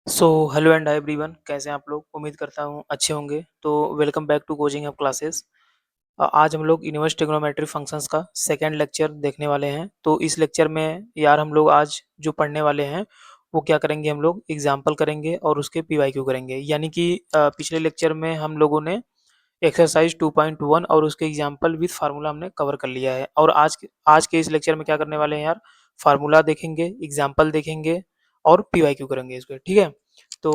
So hello and hi everyone, कैसे हैं आप लोग? उम्मीद करता हूँ अच्छे होंगे। तो welcome back to coaching app classes. आज हम लोग इनवर्स ट्रिग्नोमेट्री फंक्शंस का सेकंड लेक्चर देखने वाले हैं। तो इस लेक्चर में यार हम लोग आज जो पढ़ने वाले हैं वो क्या करेंगे, हम लोग एग्जाम्पल करेंगे और उसके पीवाईक्यू करेंगे। यानी कि पिछले लेक्चर में हम लोगों ने एक्सरसाइज 2.1 और उसके एग्जाम्पल विद फार्मूला हमने कवर कर लिया है। और आज के इस लेक्चर में क्या करने वाले हैं यार, फार्मूला देखेंगे, एग्जाम्पल देखेंगे और पीवाईक्यू करेंगे इस पे। ठीक है? तो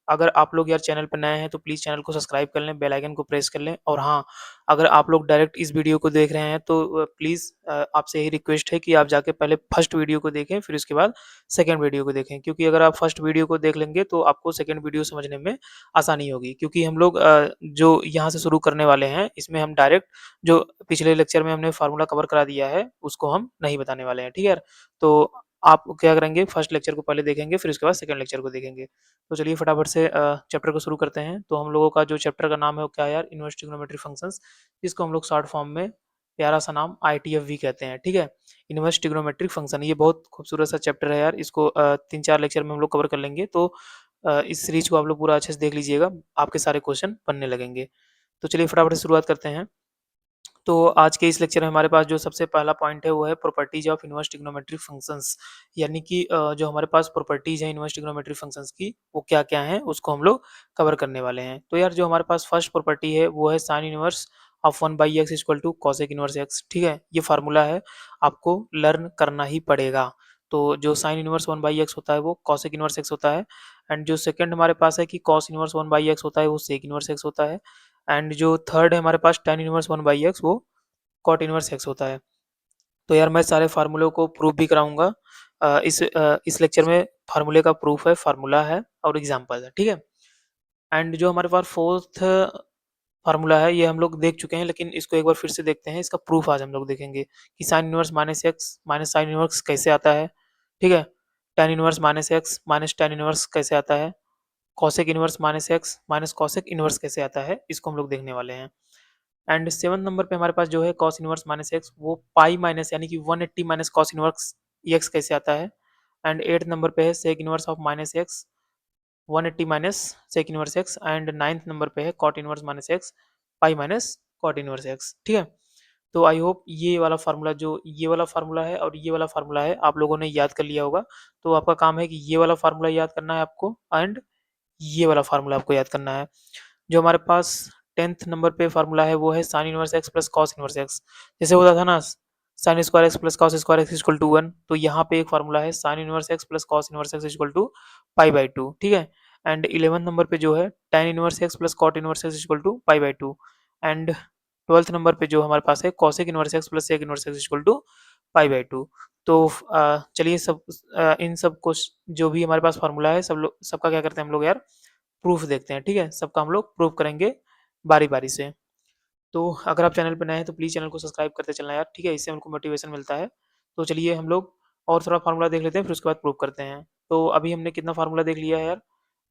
अगर आप लोग यार चैनल पर नए हैं तो प्लीज़ चैनल को सब्सक्राइब कर लें, बेल आइकन को प्रेस कर लें। और हाँ, अगर आप लोग डायरेक्ट इस वीडियो को देख रहे हैं तो प्लीज़ आपसे यही रिक्वेस्ट है कि आप जाके पहले फर्स्ट वीडियो को देखें, फिर उसके बाद सेकंड वीडियो को देखें। क्योंकि अगर आप फर्स्ट वीडियो को देख लेंगे तो आपको सेकंड वीडियो समझने में आसानी होगी। क्योंकि हम लोग जो यहाँ से शुरू करने वाले हैं, इसमें हम डायरेक्ट जो पिछले लेक्चर में हमने फार्मूला कवर करा दिया है, उसको हम नहीं बताने वाले हैं। ठीक है? तो आप क्या करेंगे, फर्स्ट लेक्चर को पहले देखेंगे, फिर उसके बाद सेकंड लेक्चर को देखेंगे। तो चलिए फटाफट से चैप्टर को शुरू करते हैं। तो हम लोगों का जो चैप्टर का नाम है वो क्या है यार, इनवर्स ट्रिग्नोमेट्री फंक्शंस, जिसको हम लोग शॉर्ट फॉर्म में प्यारा सा नाम आईटीएफ भी कहते हैं। ठीक है? इनवर्स ट्रिग्नोमेट्रिक फंक्शन, ये बहुत खूबसूरत सा चैप्टर है यार। इसको 3-4 लेक्चर में हम लोग कवर कर लेंगे। तो इस सीरीज को आप लोग पूरा अच्छे से देख लीजिएगा, आपके सारे क्वेश्चन बनने लगेंगे। तो चलिए फटाफट से शुरुआत करते हैं। तो आज के इस लेक्चर में हमारे पास जो सबसे पहला पॉइंट है वो है properties of inverse trigonometric functions. यानी कि जो हमारे पास प्रॉपर्टीज है इनवर्स ट्रिग्नोमेट्रिक फंक्शंस की, वो क्या क्या हैं उसको हम लोग कवर करने वाले हैं। तो यार जो हमारे पास फर्स्ट प्रॉपर्टी है वो है sine inverse of 1/x equal to cosec inverse x. ठीक है? ये फार्मूला है, आपको लर्न करना ही पड़ेगा। तो जो साइन इनवर्स 1/x होता है वो कॉसेक इनवर्स एक्स होता है। एंड जो सेकंड हमारे पास है कि कॉस इनवर्स 1/x होता है, वो सेक इनवर्स एक्स होता है। एंड जो थर्ड है हमारे पास tan इनवर्स 1/x, वो कॉट इनवर्स एक्स होता है। तो यार मैं सारे फार्मूलों को प्रूव भी कराऊंगा। इस लेक्चर में फार्मूले का प्रूफ है, फार्मूला है और एग्जांपल है। ठीक है? एंड जो हमारे पास फोर्थ फार्मूला है ये हम लोग देख चुके हैं, लेकिन इसको एक बार फिर से देखते हैं। इसका प्रूफ आज हम लोग देखेंगे कि sine inverse minus x minus sine inverse कैसे आता है। ठीक है? tan inverse minus x minus tan inverse कैसे आता है, cosec inverse minus x minus cosec inverse कैसे आता है, इसको हम लोग देखने वाले हैं। एंड 7 नंबर पे हमारे पास जो है कॉस इनवर्स माइनस एक्स, वो पाई माइनस यानी कि 180 माइनस कॉस इनवर्स एक्स कैसे आता है। एंड 8 नंबर पे है sec inverse of minus x, 180 minus sec inverse x. And 9th number पे है cot inverse minus x, pi minus cot inverse x. ठीक है? तो आई होप ये वाला फार्मूला, जो ये वाला फार्मूला है और ये वाला फार्मूला है, आप लोगों ने याद कर लिया होगा। तो आपका काम है कि ये वाला फार्मूला याद करना है आपको, एंड ये वाला फार्मूला आपको याद करना है। जो हमारे पास 10th नंबर पे फार्मूला है वो है sine inverse x plus cos inverse x. जैसे होता था ना, sine square x plus cos square x equal to 1, तो यहाँ पे एक फार्मूला है sine inverse x plus cos inverse x equal to पाई/2। ठीक है? एंड 11 नंबर पे जो है tan inverse x plus cot inverse x equal to पाई/2। एंड 12th नंबर पे जो हमारे पास है cosec inverse x plus sec inverse x equal to पाई/2। तो चलिए इन सब को, जो भी हमारे पास फार्मूला है, सबका क्या करते हैं हम लोग यार, प्रूफ देखते हैं। ठीक है? सबका हम लोग प्रूफ करेंगे बारी बारी से। तो अगर आप चैनल पर नए हैं तो प्लीज़ चैनल को सब्सक्राइब करते चलना यार। ठीक है? इससे हमको मोटिवेशन मिलता है। तो चलिए हम लोग और थोड़ा फार्मूला देख लेते हैं, फिर उसके बाद प्रूफ करते हैं। तो अभी हमने कितना फार्मूला देख लिया है यार,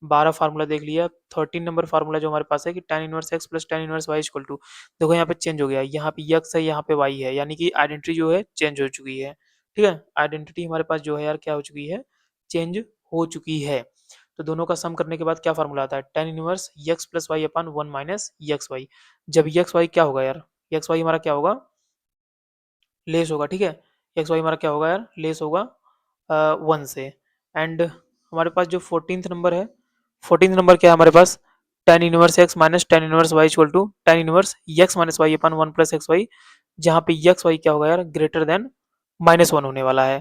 12 फार्मूला देख लिया। 13 नंबर फार्मूला जो हमारे पास है कि tan inverse x plus tan inverse y equal to, देखो यहाँ पे चेंज हो गया, यहाँ पे x है, यहाँ पे y है, यानी कि आइडेंटिटी जो है चेंज हो चुकी है। ठीक है? आइडेंटिटी हमारे पास जो है यार क्या हो चुकी है, चेंज हो चुकी है। तो दोनों का सम करने के बाद क्या फार्मूला आता है, tan inverse x plus y upon 1 minus x y. जब एक्स वाई क्या होगा यार, एक्स वाई हमारा क्या होगा, लेस होगा। ठीक है? एक्स वाई हमारा क्या होगा यार, लेस होगा 1 से। एंड हमारे पास जो 14th नंबर है, 14th नंबर क्या है हमारे पास, tan inverse x minus tan inverse y equal to tan inverse x minus y upon 1 plus x y, जहाँ पे एक्स वाई क्या होगा यार, ग्रेटर देन -1 होने वाला है।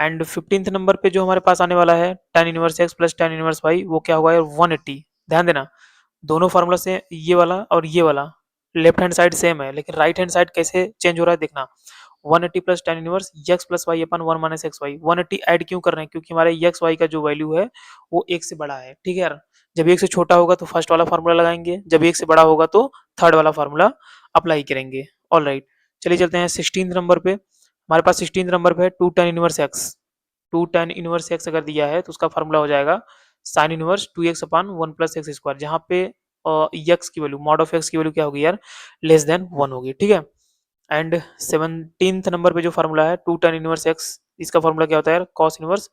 एंड 15th नंबर पे जो हमारे पास आने वाला है tan inverse x plus tan inverse y, वो क्या होगा यार, 180। ध्यान देना, दोनों फार्मूला से ये वाला और ये वाला लेफ्ट हैंड साइड सेम है, लेकिन राइट हैंड साइड कैसे चेंज हो रहा है देखना। 180 plus tan inverse x plus y upon 1 minus x y, 180 add क्यों कर रहे हैं, क्योंकि हमारे एक्स वाई का जो वैल्यू है वो एक से बड़ा है। ठीक है यार? जब एक से छोटा होगा तो फर्स्ट वाला फार्मूला लगाएंगे, जब एक से बड़ा होगा तो थर्ड वाला फार्मूला अप्लाई करेंगे। ऑल राइट, चलिए चलते हैं 16 नंबर पे। हमारे पास 16 नंबर पे है 2 tan inverse x. 2 tan inverse x अगर दिया है तो उसका फार्मूला हो जाएगा साइन इनवर्स 2x अपान 1 प्लस एक्स स्क्वायर, जहाँ पे एक्स की वैल्यू, मॉड ऑफ एक्स की वैल्यू क्या होगी यार, लेस देन 1 होगी। ठीक है? एंड 17th नंबर पे जो फार्मूला है 2 tan इनवर्स एक्स, इसका फार्मूला क्या होता है यार, cos inverse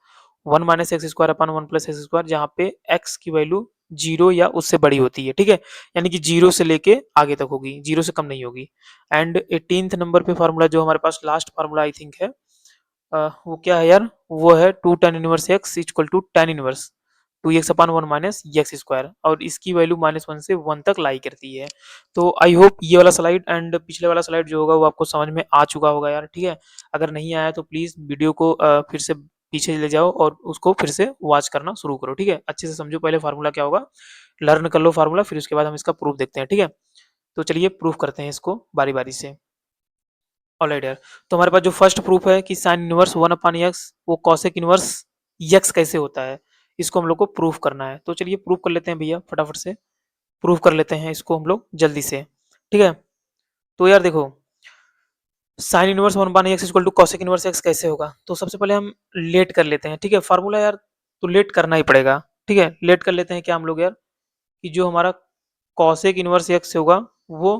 1 minus x square अपन 1 प्लस एक्स स्क्वायर, जहाँ पे एक्स की वैल्यू 0 या उससे बड़ी होती है, ठीक है, यानी कि 0 से लेके आगे तक होगी, 0 से कम नहीं होगी। एंड 18th नंबर पे फार्मूला जो हमारे पास लास्ट फार्मूला आई थिंक है, वो क्या है यार, वो है 2 tan inverse x equal to tan inverse 2x upon 1 minus x square, और इसकी वैल्यू -1 से 1 तक लाई करती है। तो आई होप ये वाला स्लाइड एंड पिछले वाला स्लाइड जो होगा वो आपको समझ में आ चुका होगा यार, ठीक है। अगर नहीं आया तो प्लीज़ वीडियो को फिर से पीछे ले जाओ और उसको फिर से वॉच करना शुरू करो, ठीक है। अच्छे से समझो पहले फार्मूला क्या होगा, लर्न कर लो फार्मूला, फिर उसके बाद हम इसका प्रूफ देखते हैं, ठीक है। तो चलिए प्रूफ करते हैं इसको बारी बारी से। ऑलराइट यार, तो हमारे पास जो फर्स्ट प्रूफ है कि साइन इनवर्स 1 अपान एक्स वो कॉसेक इनवर्स एक्स कैसे होता है, इसको हम लोग को प्रूफ करना है। तो चलिए प्रूफ कर लेते हैं भैया, फटाफट से प्रूफ कर लेते हैं इसको हम लोग जल्दी से, ठीक है। तो यार देखो, sine inverse 1 upon x equal to cosec inverse x कैसे होगा, तो सबसे पहले हम लेट कर लेते हैं, ठीक है। फार्मूला यार तो लेट करना ही पड़ेगा, ठीक है। लेट कर लेते हैं क्या हम लोग यार, कि जो हमारा कॉसेक इनवर्स एक्स होगा वो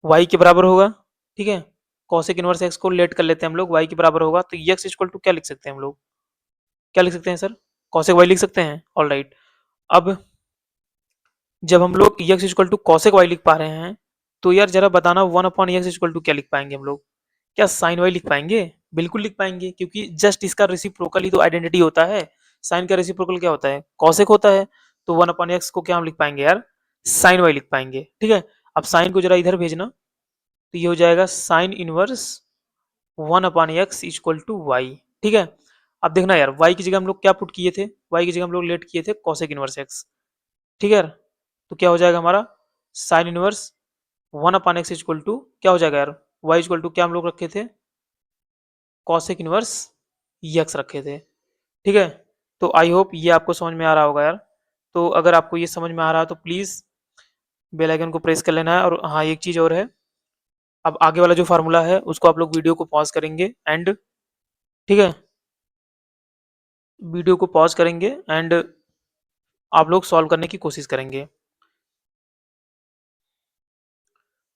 वाई के बराबर होगा, ठीक है। कॉसेक इनवर्स एक्स को लेट कर लेते हैं हम लोग, वाई के बराबर होगा, तो एक्स इक्वल टू क्या लिख सकते हैं हम लोग, क्या लिख सकते हैं सर, कॉसेक वाई लिख सकते हैं, ऑल राइट। अब जब हम लोग x equal to cosec y लिख पा रहे हैं, तो यार जरा बताना 1 अपॉन एक्स इक्वल टू क्या लिख पाएंगे हम लोग, क्या साइन वाई लिख पाएंगे, बिल्कुल लिख पाएंगे, क्योंकि जस्ट इसका रेसिप्रोकल ही तो आइडेंटिटी होता है। साइन का रेसिप्रोकल क्या होता है, कॉसेक होता है, तो 1 अपॉन एक्स को क्या हम लिख पाएंगे यार, साइन वाई लिख पाएंगे, ठीक है। अब साइन को जरा इधर भेजना, तो ये हो जाएगा sine inverse 1 upon x equal to y, ठीक है। अब देखना यार, वाई की जगह हम लोग क्या पुट किए थे, वाई की जगह हम लोग लेट किए थे कॉसेक इनवर्स एक्स, ठीक है यार। तो क्या हो जाएगा हमारा sine inverse 1 upon x equal to क्या हो जाएगा यार, वाई इक्वल टू क्या हम लोग रखे थे, कॉसेक इनवर्स एक्स रखे थे, ठीक है। तो आई होप ये आपको समझ में आ रहा होगा यार। तो अगर आपको ये समझ में आ रहा है तो प्लीज़ बेल आइकन को प्रेस कर लेना है। और हाँ, एक चीज़ और है, अब आगे वाला जो फार्मूला है उसको आप लोग वीडियो को पॉज करेंगे एंड, ठीक है, वीडियो को पॉज करेंगे एंड आप लोग सॉल्व करने की कोशिश करेंगे,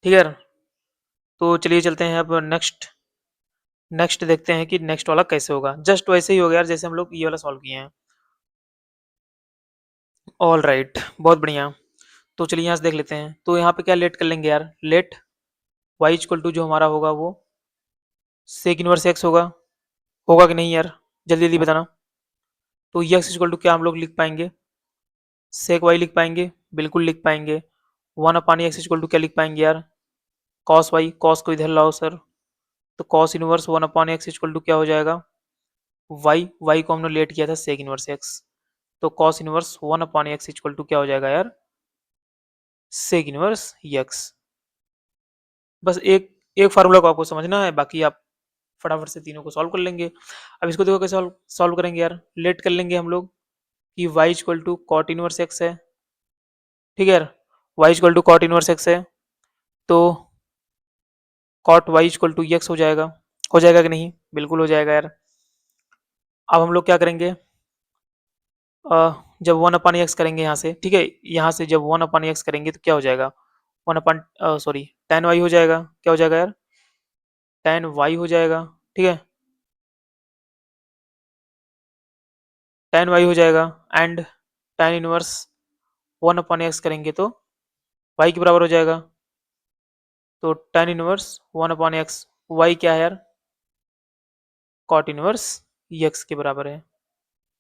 ठीक है। तो चलिए चलते हैं अब नेक्स्ट, नेक्स्ट देखते हैं कि नेक्स्ट वाला कैसे होगा। जस्ट वैसे ही होगा यार जैसे हम लोग ये वाला सॉल्व किए हैं। ऑल राइट, बहुत बढ़िया। तो चलिए यहाँ से देख लेते हैं, तो यहाँ पे क्या लेट कर लेंगे यार, लेट वाई इक्वल टू जो हमारा होगा वो सेक इनवर्स एक्स होगा, होगा कि नहीं यार, जल्दी जल्दी बताना। तो एक्स इक्वल टू क्या हम लोग लिख पाएंगे, सेक वाई लिख पाएंगे, बिल्कुल लिख पाएंगे। 1 अपान एक्स इक्वल टू क्या लिख पाएंगे यार, कॉस वाई, कॉस को इधर लाओ सर, तो cos inverse 1 upon x equal to क्या हो जाएगा, वाई, वाई को हमने लेट किया था सेक इनवर्स एक्स, तो cos inverse 1 upon x equal to क्या हो जाएगा यार, सेक इनवर्स एक्स। बस एक एक फार्मूला को आपको समझना है, बाकी आप फटाफट से तीनों को सॉल्व कर लेंगे। अब इसको देखो कैसे सॉल्व सॉल्व करेंगे यार, लेट कर लेंगे हम लोग कि y equal to cot inverse x है, ठीक है यार। Y equal to cot inverse x है, तो cot y equal to x हो जाएगा कि नहीं, बिल्कुल हो जाएगा यार। अब हम लोग क्या करेंगे, जब 1 अपान एक्स करेंगे यहाँ से, ठीक है, यहाँ से जब 1 अपान एक्स करेंगे तो क्या हो जाएगा, 1 अपान सॉरी tan वाई हो जाएगा, क्या हो जाएगा यार, tan वाई हो जाएगा, ठीक है, tan वाई हो जाएगा। And tan inverse 1 upon x करेंगे तो वाई के बराबर हो जाएगा, तो tan inverse 1 upon x, y क्या है यार, कॉट इनवर्स एक्स के बराबर है,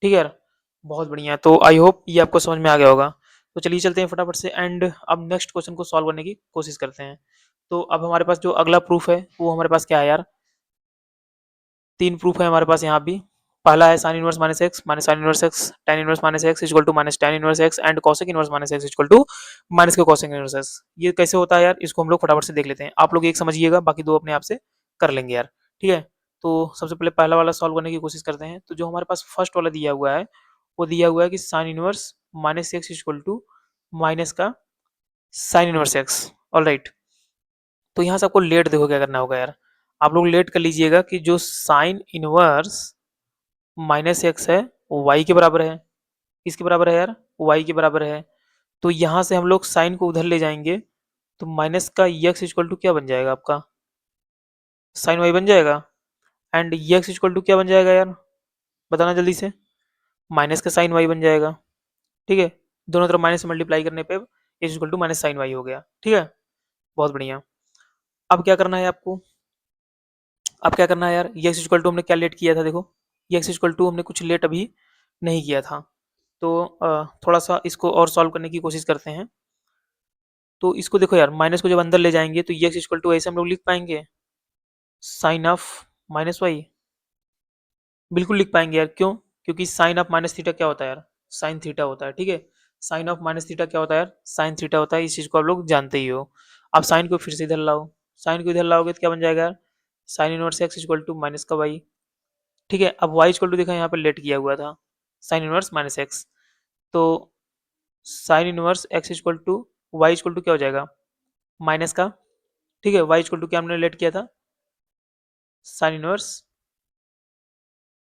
ठीक है यार। बहुत बढ़िया, तो आई होप ये आपको समझ में आ गया होगा। तो चलिए चलते हैं फटाफट से एंड अब नेक्स्ट क्वेश्चन को सॉल्व करने की कोशिश करते हैं। तो अब हमारे पास जो अगला प्रूफ है वो हमारे पास क्या है यार, तीन प्रूफ है हमारे पास यहाँ भी। पहला है sine inverse minus sine inverse x tan inverse minus x equal to minus tan inverse x and cosec inverse minus x equal to minus के cosec इनवर्स एक्स। ये कैसे होता है यार, इसको हम लोग फटाफट से देख लेते हैं। आप लोग एक समझिएगा, बाकी दो अपने आप से कर लेंगे यार, ठीक है। तो सबसे पहले पहला वाला सॉल्व करने की कोशिश करते हैं। तो जो हमारे पास फर्स्ट वाला दिया हुआ है वो दिया हुआ है कि sine inverse minus x equal to minus का sine inverse x, all right. तो यहाँ से आपको लेट देखो क्या करना होगा यार, आप लोग लेट कर लीजिएगा कि जो साइन इनवर्स माइनस एक्स है वो वाई के बराबर है, किसके बराबर है यार, वाई के बराबर है। तो यहाँ से हम लोग साइन को उधर ले जाएंगे, तो माइनस का एक्स इक्वल टू क्या बन जाएगा आपका, साइन वाई बन जाएगा। एंड एक्स इक्वल टू क्या बन जाएगा यार, बताना जल्दी से, माइनस का साइन वाई बन जाएगा, ठीक है। दोनों तरफ माइनस से मल्टीप्लाई करने पे x equal to minus sine y हो गया, ठीक है। बहुत बढ़िया। अब क्या करना है आपको, अब क्या करना है यार, ये एक्स इक्वल टू हमने क्या लेट किया था, देखो ये एक्स इक्वल टू हमने कुछ लेट अभी नहीं किया था। तो थोड़ा सा इसको और सॉल्व करने की कोशिश करते हैं। तो इसको देखो यार, माइनस को जब अंदर ले जाएंगे तो ये एक्स इक्वल टू ऐसे हम लोग लिख पाएंगे, साइन ऑफ माइनस वाई, बिल्कुल लिख पाएंगे यार। क्यों? क्योंकि साइन ऑफ माइनस थीटा क्या होता है यार, साइन थीटा होता है, ठीक है। साइन ऑफ माइनस थीटा क्या होता है यार, साइन थीटा होता है। इस चीज को आप लोग जानते ही हो। अब साइन को फिर से इधर लाओ, साइन को इधर लाओगे तो क्या बन जाएगा यार, sine inverse x equal to minus का वाई, ठीक है। अब वाई इक्वल टू देखा यहाँ पे लेट किया हुआ था, साइन इनवर्स माइनस एक्स। तो sine inverse x equal to y equal to क्या हो जाएगा, माइनस का, ठीक है। वाई इक्वल टू क्या हमने लेट किया था, साइन इनवर्स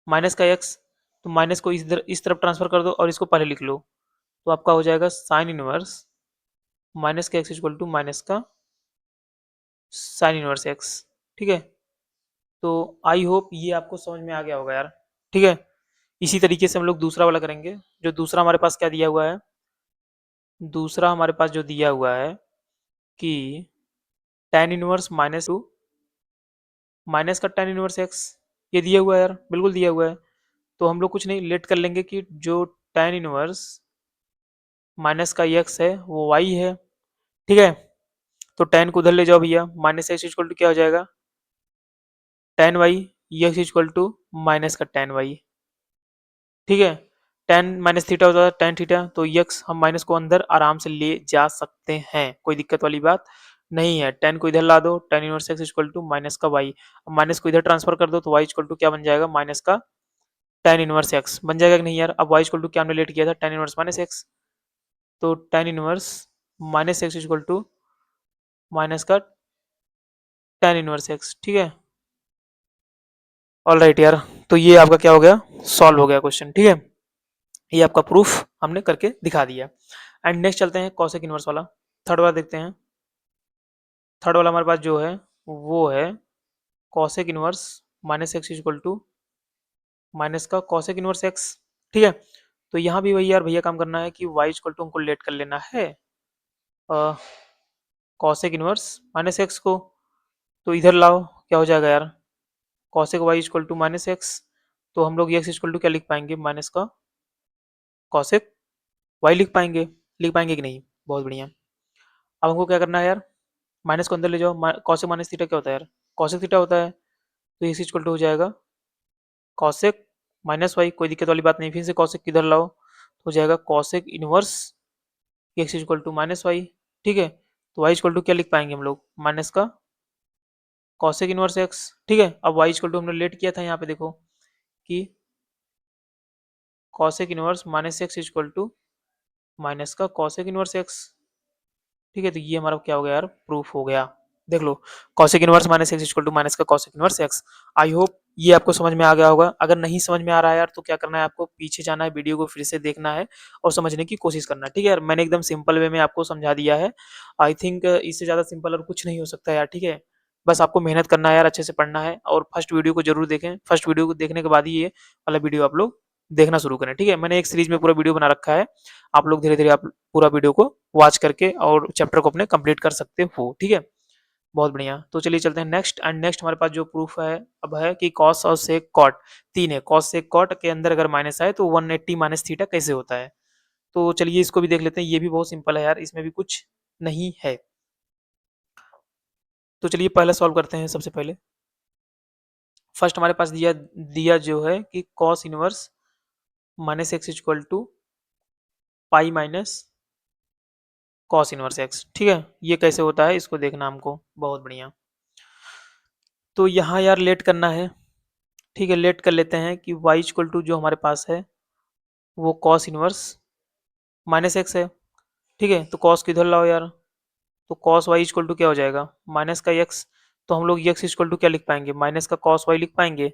माइनस का एक्स। तो माइनस को इस तरफ ट्रांसफर कर दो और इसको पहले लिख लो। तो आपका हो जाएगा साइन इनवर्स माइनस का एक्स इक्वल टू माइनस का साइन इनवर्स एक्स, ठीक है। तो आई होप ये आपको समझ में आ गया होगा यार, ठीक है। इसी तरीके से हम लोग दूसरा वाला करेंगे। जो दूसरा हमारे पास क्या दिया हुआ है, दूसरा हमारे पास जो दिया हुआ है कि tan inverse minus two minus का tan इनवर्स एक्स, ये दिया हुआ है यार, बिल्कुल दिया हुआ है। तो हम लोग कुछ नहीं, लेट कर लेंगे कि जो tan इनवर्स माइनस का एक्स है वो वाई है, ठीक है। तो tan को उधर ले जाओ भैया, माइनस एक्स इक्वल टू क्या हो जाएगा, tan y, x equal to minus का tan वाई, ठीक है। tan माइनस थीटा होता है tan थीटा, तो यक्स हम माइनस को अंदर आराम से ले जा सकते हैं, कोई दिक्कत वाली बात नहीं है। tan को इधर ला दो, tan inverse x equal to minus का वाई, अब माइनस को इधर ट्रांसफर कर दो तो वाई इक्वल टू क्या बन जाएगा, माइनस का tan इनवर्स एक्स बन जाएगा कि नहीं यार। अब वाई इक्वल टू क्या हमने लेट किया था, tan इनवर्स माइनस एक्स। तो tan inverse minus x equal to minus का tan इनवर्स एक्स, ठीक है। ऑल राइट यार, तो ये आपका क्या हो गया, सॉल्व हो गया क्वेश्चन, ठीक है। ये आपका प्रूफ हमने करके दिखा दिया। एंड नेक्स्ट चलते हैं कॉसेक इनवर्स वाला, थर्ड वाला देखते हैं। थर्ड वाला हमारे पास जो है वो है cosec inverse minus x equal to minus का कॉसेक इनवर्स एक्स, ठीक है। तो यहाँ भी वही यार भैया काम करना है कि वाई इक्वल टू हमको लेट कर लेना है कॉसेक इनवर्स माइनस एक्स को। तो इधर लाओ, क्या हो जाएगा यार, cosec y equal to minus x. तो हम लोग एक्स इक्वल टू क्या लिख पाएंगे, माइनस का कॉसेक वाई लिख पाएंगे कि नहीं, बहुत बढ़िया। अब हमको क्या करना है यार, माइनस को अंदर ले जाओ, कॉसेक माइनस थीटा क्या होता है यार, कॉसेक थीटा होता है। तो एक्स इक्वल टू हो जाएगा कॉसेक माइनस वाई, कोई दिक्कत वाली बात नहीं। फिर से कॉसेक किधर लाओ, तो हो जाएगा cosec inverse x equal to minus y, ठीक है। तो वाई इक्वल टू क्या लिख पाएंगे हम लोग, माइनस का कॉसेक इनवर्स एक्स, ठीक है। अब वाई इक्वल टू हमने लेट किया था यहाँ पे देखो कि cosec inverse minus x equal to minus का कॉसेक इनवर्स एक्स, ठीक है। तो ये हमारा क्या हो गया यार, प्रूफ हो गया। देख लो, cosec inverse minus x equal to minus का cosec inverse x. I hope ये आपको समझ में आ गया होगा। अगर नहीं समझ में आ रहा है यार तो क्या करना है, आपको पीछे जाना है, वीडियो को फिर से देखना है और समझने की कोशिश करना है, ठीक है यार। मैंने एकदम सिंपल वे में आपको समझा दिया है। आई थिंक इससे ज़्यादा सिंपल और कुछ नहीं हो सकता यार, ठीक है। बस आपको मेहनत करना है यार, अच्छे से पढ़ना है और फर्स्ट वीडियो को जरूर देखें। फर्स्ट वीडियो को देखने के बाद ही ये वाला वीडियो आप लोग देखना शुरू करें, ठीक है। मैंने एक सीरीज में पूरा वीडियो बना रखा है, आप लोग धीरे धीरे आप पूरा वीडियो को वॉच करके और चैप्टर को अपने कंप्लीट कर सकते हो, ठीक है। बहुत बढ़िया। तो चलिए चलते हैं नेक्स्ट। एंड नेक्स्ट हमारे पास जो प्रूफ है अब है कि कॉस और सेक कॉट, तीन है। कॉस सेक कॉट के अंदर अगर माइनस आए तो 180 माइनस थीटा कैसे होता है। तो चलिए इसको भी देख लेते हैं। ये भी बहुत सिंपल है यार, इसमें भी कुछ नहीं है। तो चलिए पहले सॉल्व करते हैं। सबसे पहले फर्स्ट हमारे पास दिया दिया जो है कि cos inverse minus x equal to pi minus cos inverse x, ठीक है। ये कैसे होता है इसको देखना हमको, बहुत बढ़िया। तो यहाँ यार लेट करना है, ठीक है। लेट कर लेते हैं कि y इक्वल टू जो हमारे पास है वो कॉस इनवर्स माइनस एक्स है, ठीक है। तो कॉस किधर लाओ यार, तो कॉस वाई इक्वल टू क्या हो जाएगा, माइनस का एक्स। तो हम लोग एक्स इक्वल टू क्या लिख पाएंगे, माइनस का कॉस वाई लिख पाएंगे,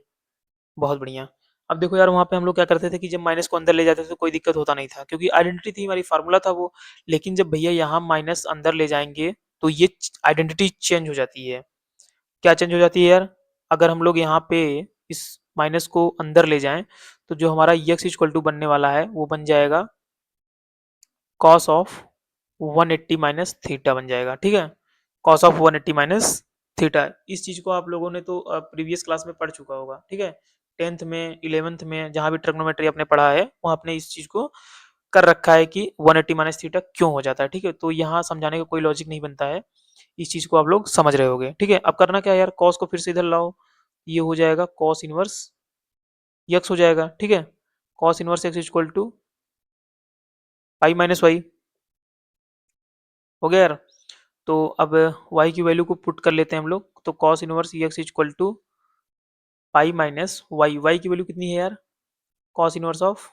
बहुत बढ़िया। अब देखो यार, वहाँ पे हम लोग क्या करते थे कि जब माइनस को अंदर ले जाते थे तो कोई दिक्कत होता नहीं था, क्योंकि आइडेंटिटी थी हमारी, फार्मूला था वो। लेकिन जब भैया यहाँ माइनस अंदर ले जाएंगे तो ये आइडेंटिटी चेंज हो जाती है। क्या चेंज हो जाती है यार, अगर हम लोग यहाँ पे इस माइनस को अंदर ले जाएं तो जो हमारा x इक्वल टू बनने वाला है वो बन जाएगा कॉस ऑफ 180 माइनस थीटा बन जाएगा, ठीक है। कॉस ऑफ 180 माइनस थीटा, इस चीज को आप लोगों ने तो प्रीवियस क्लास में पढ़ चुका होगा, ठीक है। 10th में 11th में जहां भी ट्रिग्नोमेट्री आपने पढ़ा है वहां आपने इस चीज को कर रखा है कि 180 माइनस थीटा क्यों हो जाता है, ठीक है। तो यहाँ समझाने का कोई लॉजिक नहीं बनता है, इस चीज को आप लोग समझ रहे होगे, ठीक है। अब करना क्या है यार, कॉस को फिर से इधर लाओ, ये हो जाएगा कॉस इनवर्स यक्स हो जाएगा, ठीक है। Cos inverse x equal to pi minus y हो गया यार। तो अब y की वैल्यू को पुट कर लेते हैं हम लोग, तो cos inverse x equal to pi minus y, y की वैल्यू कितनी है यार, cos inverse of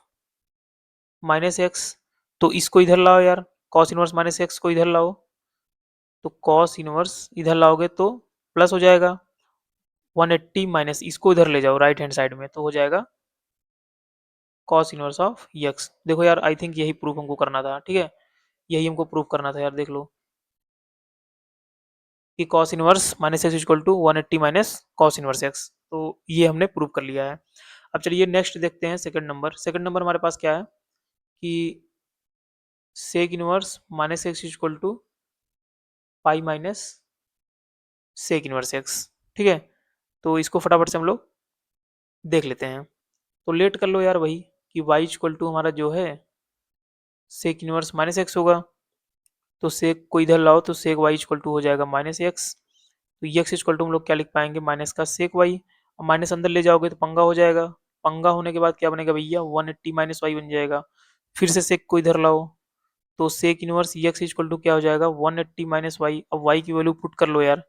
minus x, तो इसको इधर लाओ यार, cos इनवर्स माइनस एक्स को इधर लाओ, तो cos इनवर्स इधर लाओगे तो प्लस हो जाएगा 180 माइनस, इसको इधर ले जाओ राइट हैंड साइड में, तो हो जाएगा cos इनवर्स ऑफ एक्स। देखो यार आई थिंक यही प्रूफ हमको करना था, ठीक है, यही हमको प्रूफ करना था यार, देख लो कि cos inverse minus x equal to 180 minus cos inverse x, तो ये हमने प्रूव कर लिया है। अब चलिए नेक्स्ट देखते हैं सेकंड नंबर। सेकंड नंबर हमारे पास क्या है कि sec inverse minus x equal to pi minus sec inverse x, ठीक है। तो इसको फटाफट से हम लोग देख लेते हैं, तो लेट कर लो यार वही कि y इक्वल टू हमारा जो है सेक इनवर्स माइनस एक्स होगा, तो सेक को इधर लाओ तो सेक y इक्वल टू हो जाएगा माइनस एक्स, तो एक्स इक्वल टू हम लोग क्या लिख पाएंगे, माइनस का सेक वाई, और माइनस अंदर ले जाओगे तो पंगा हो जाएगा, पंगा होने के बाद क्या बनेगा भैया 180 माइनस वाई बन जाएगा। फिर से सेक को इधर लाओ, तो sec inverse x equal to क्या हो जाएगा 180 माइनस वाई, अब वाई की वैल्यू पुट कर लो यार,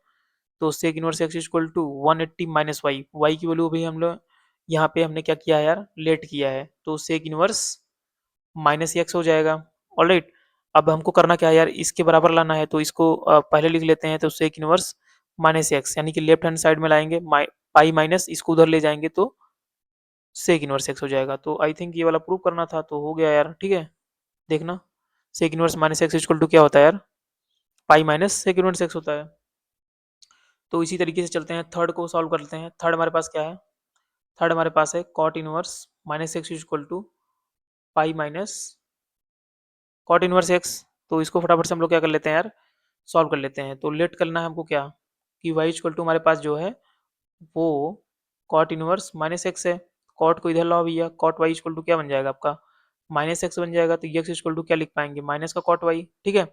तो sec inverse x equal to 180 minus y, y की वैल्यू अभी हम लोग यहाँ पे हमने क्या किया है यार, लेट किया है, तो सेक इनवर्स माइनस एक्स हो जाएगा। ऑलराइट, अब हमको करना क्या है यार, इसके बराबर लाना है, तो इसको पहले लिख लेते हैं, तो सेक इनवर्स माइनस एक्स यानी कि लेफ्ट हैंड साइड में लाएंगे, पाई माइनस इसको उधर ले जाएंगे तो सेक इनवर्स एक्स हो जाएगा। तो आई थिंक ये वाला प्रूव करना था, तो हो गया यार, ठीक है। देखना sec inverse minus x equal to क्या होता है यार, pi minus sec inverse x होता है। तो इसी तरीके से चलते हैं, थर्ड को सॉल्व करते हैं। थर्ड हमारे पास क्या है, थर्ड हमारे पास है cot inverse minus x equal to pi minus cot inverse x, तो इसको फटाफट से हम लोग क्या कर लेते हैं यार, सॉल्व कर लेते हैं। तो लेट करना है हमको क्या कि y इक्वल टू हमारे पास जो है वो कॉट इनवर्स माइनस एक्स है, कॉट को इधर लाओ भैया, कॉट वाई इक्वल टू क्या बन जाएगा आपका माइनस एक्स बन जाएगा, तो एक्स इक्वल टू क्या लिख पाएंगे माइनस का कॉट वाई, ठीक है।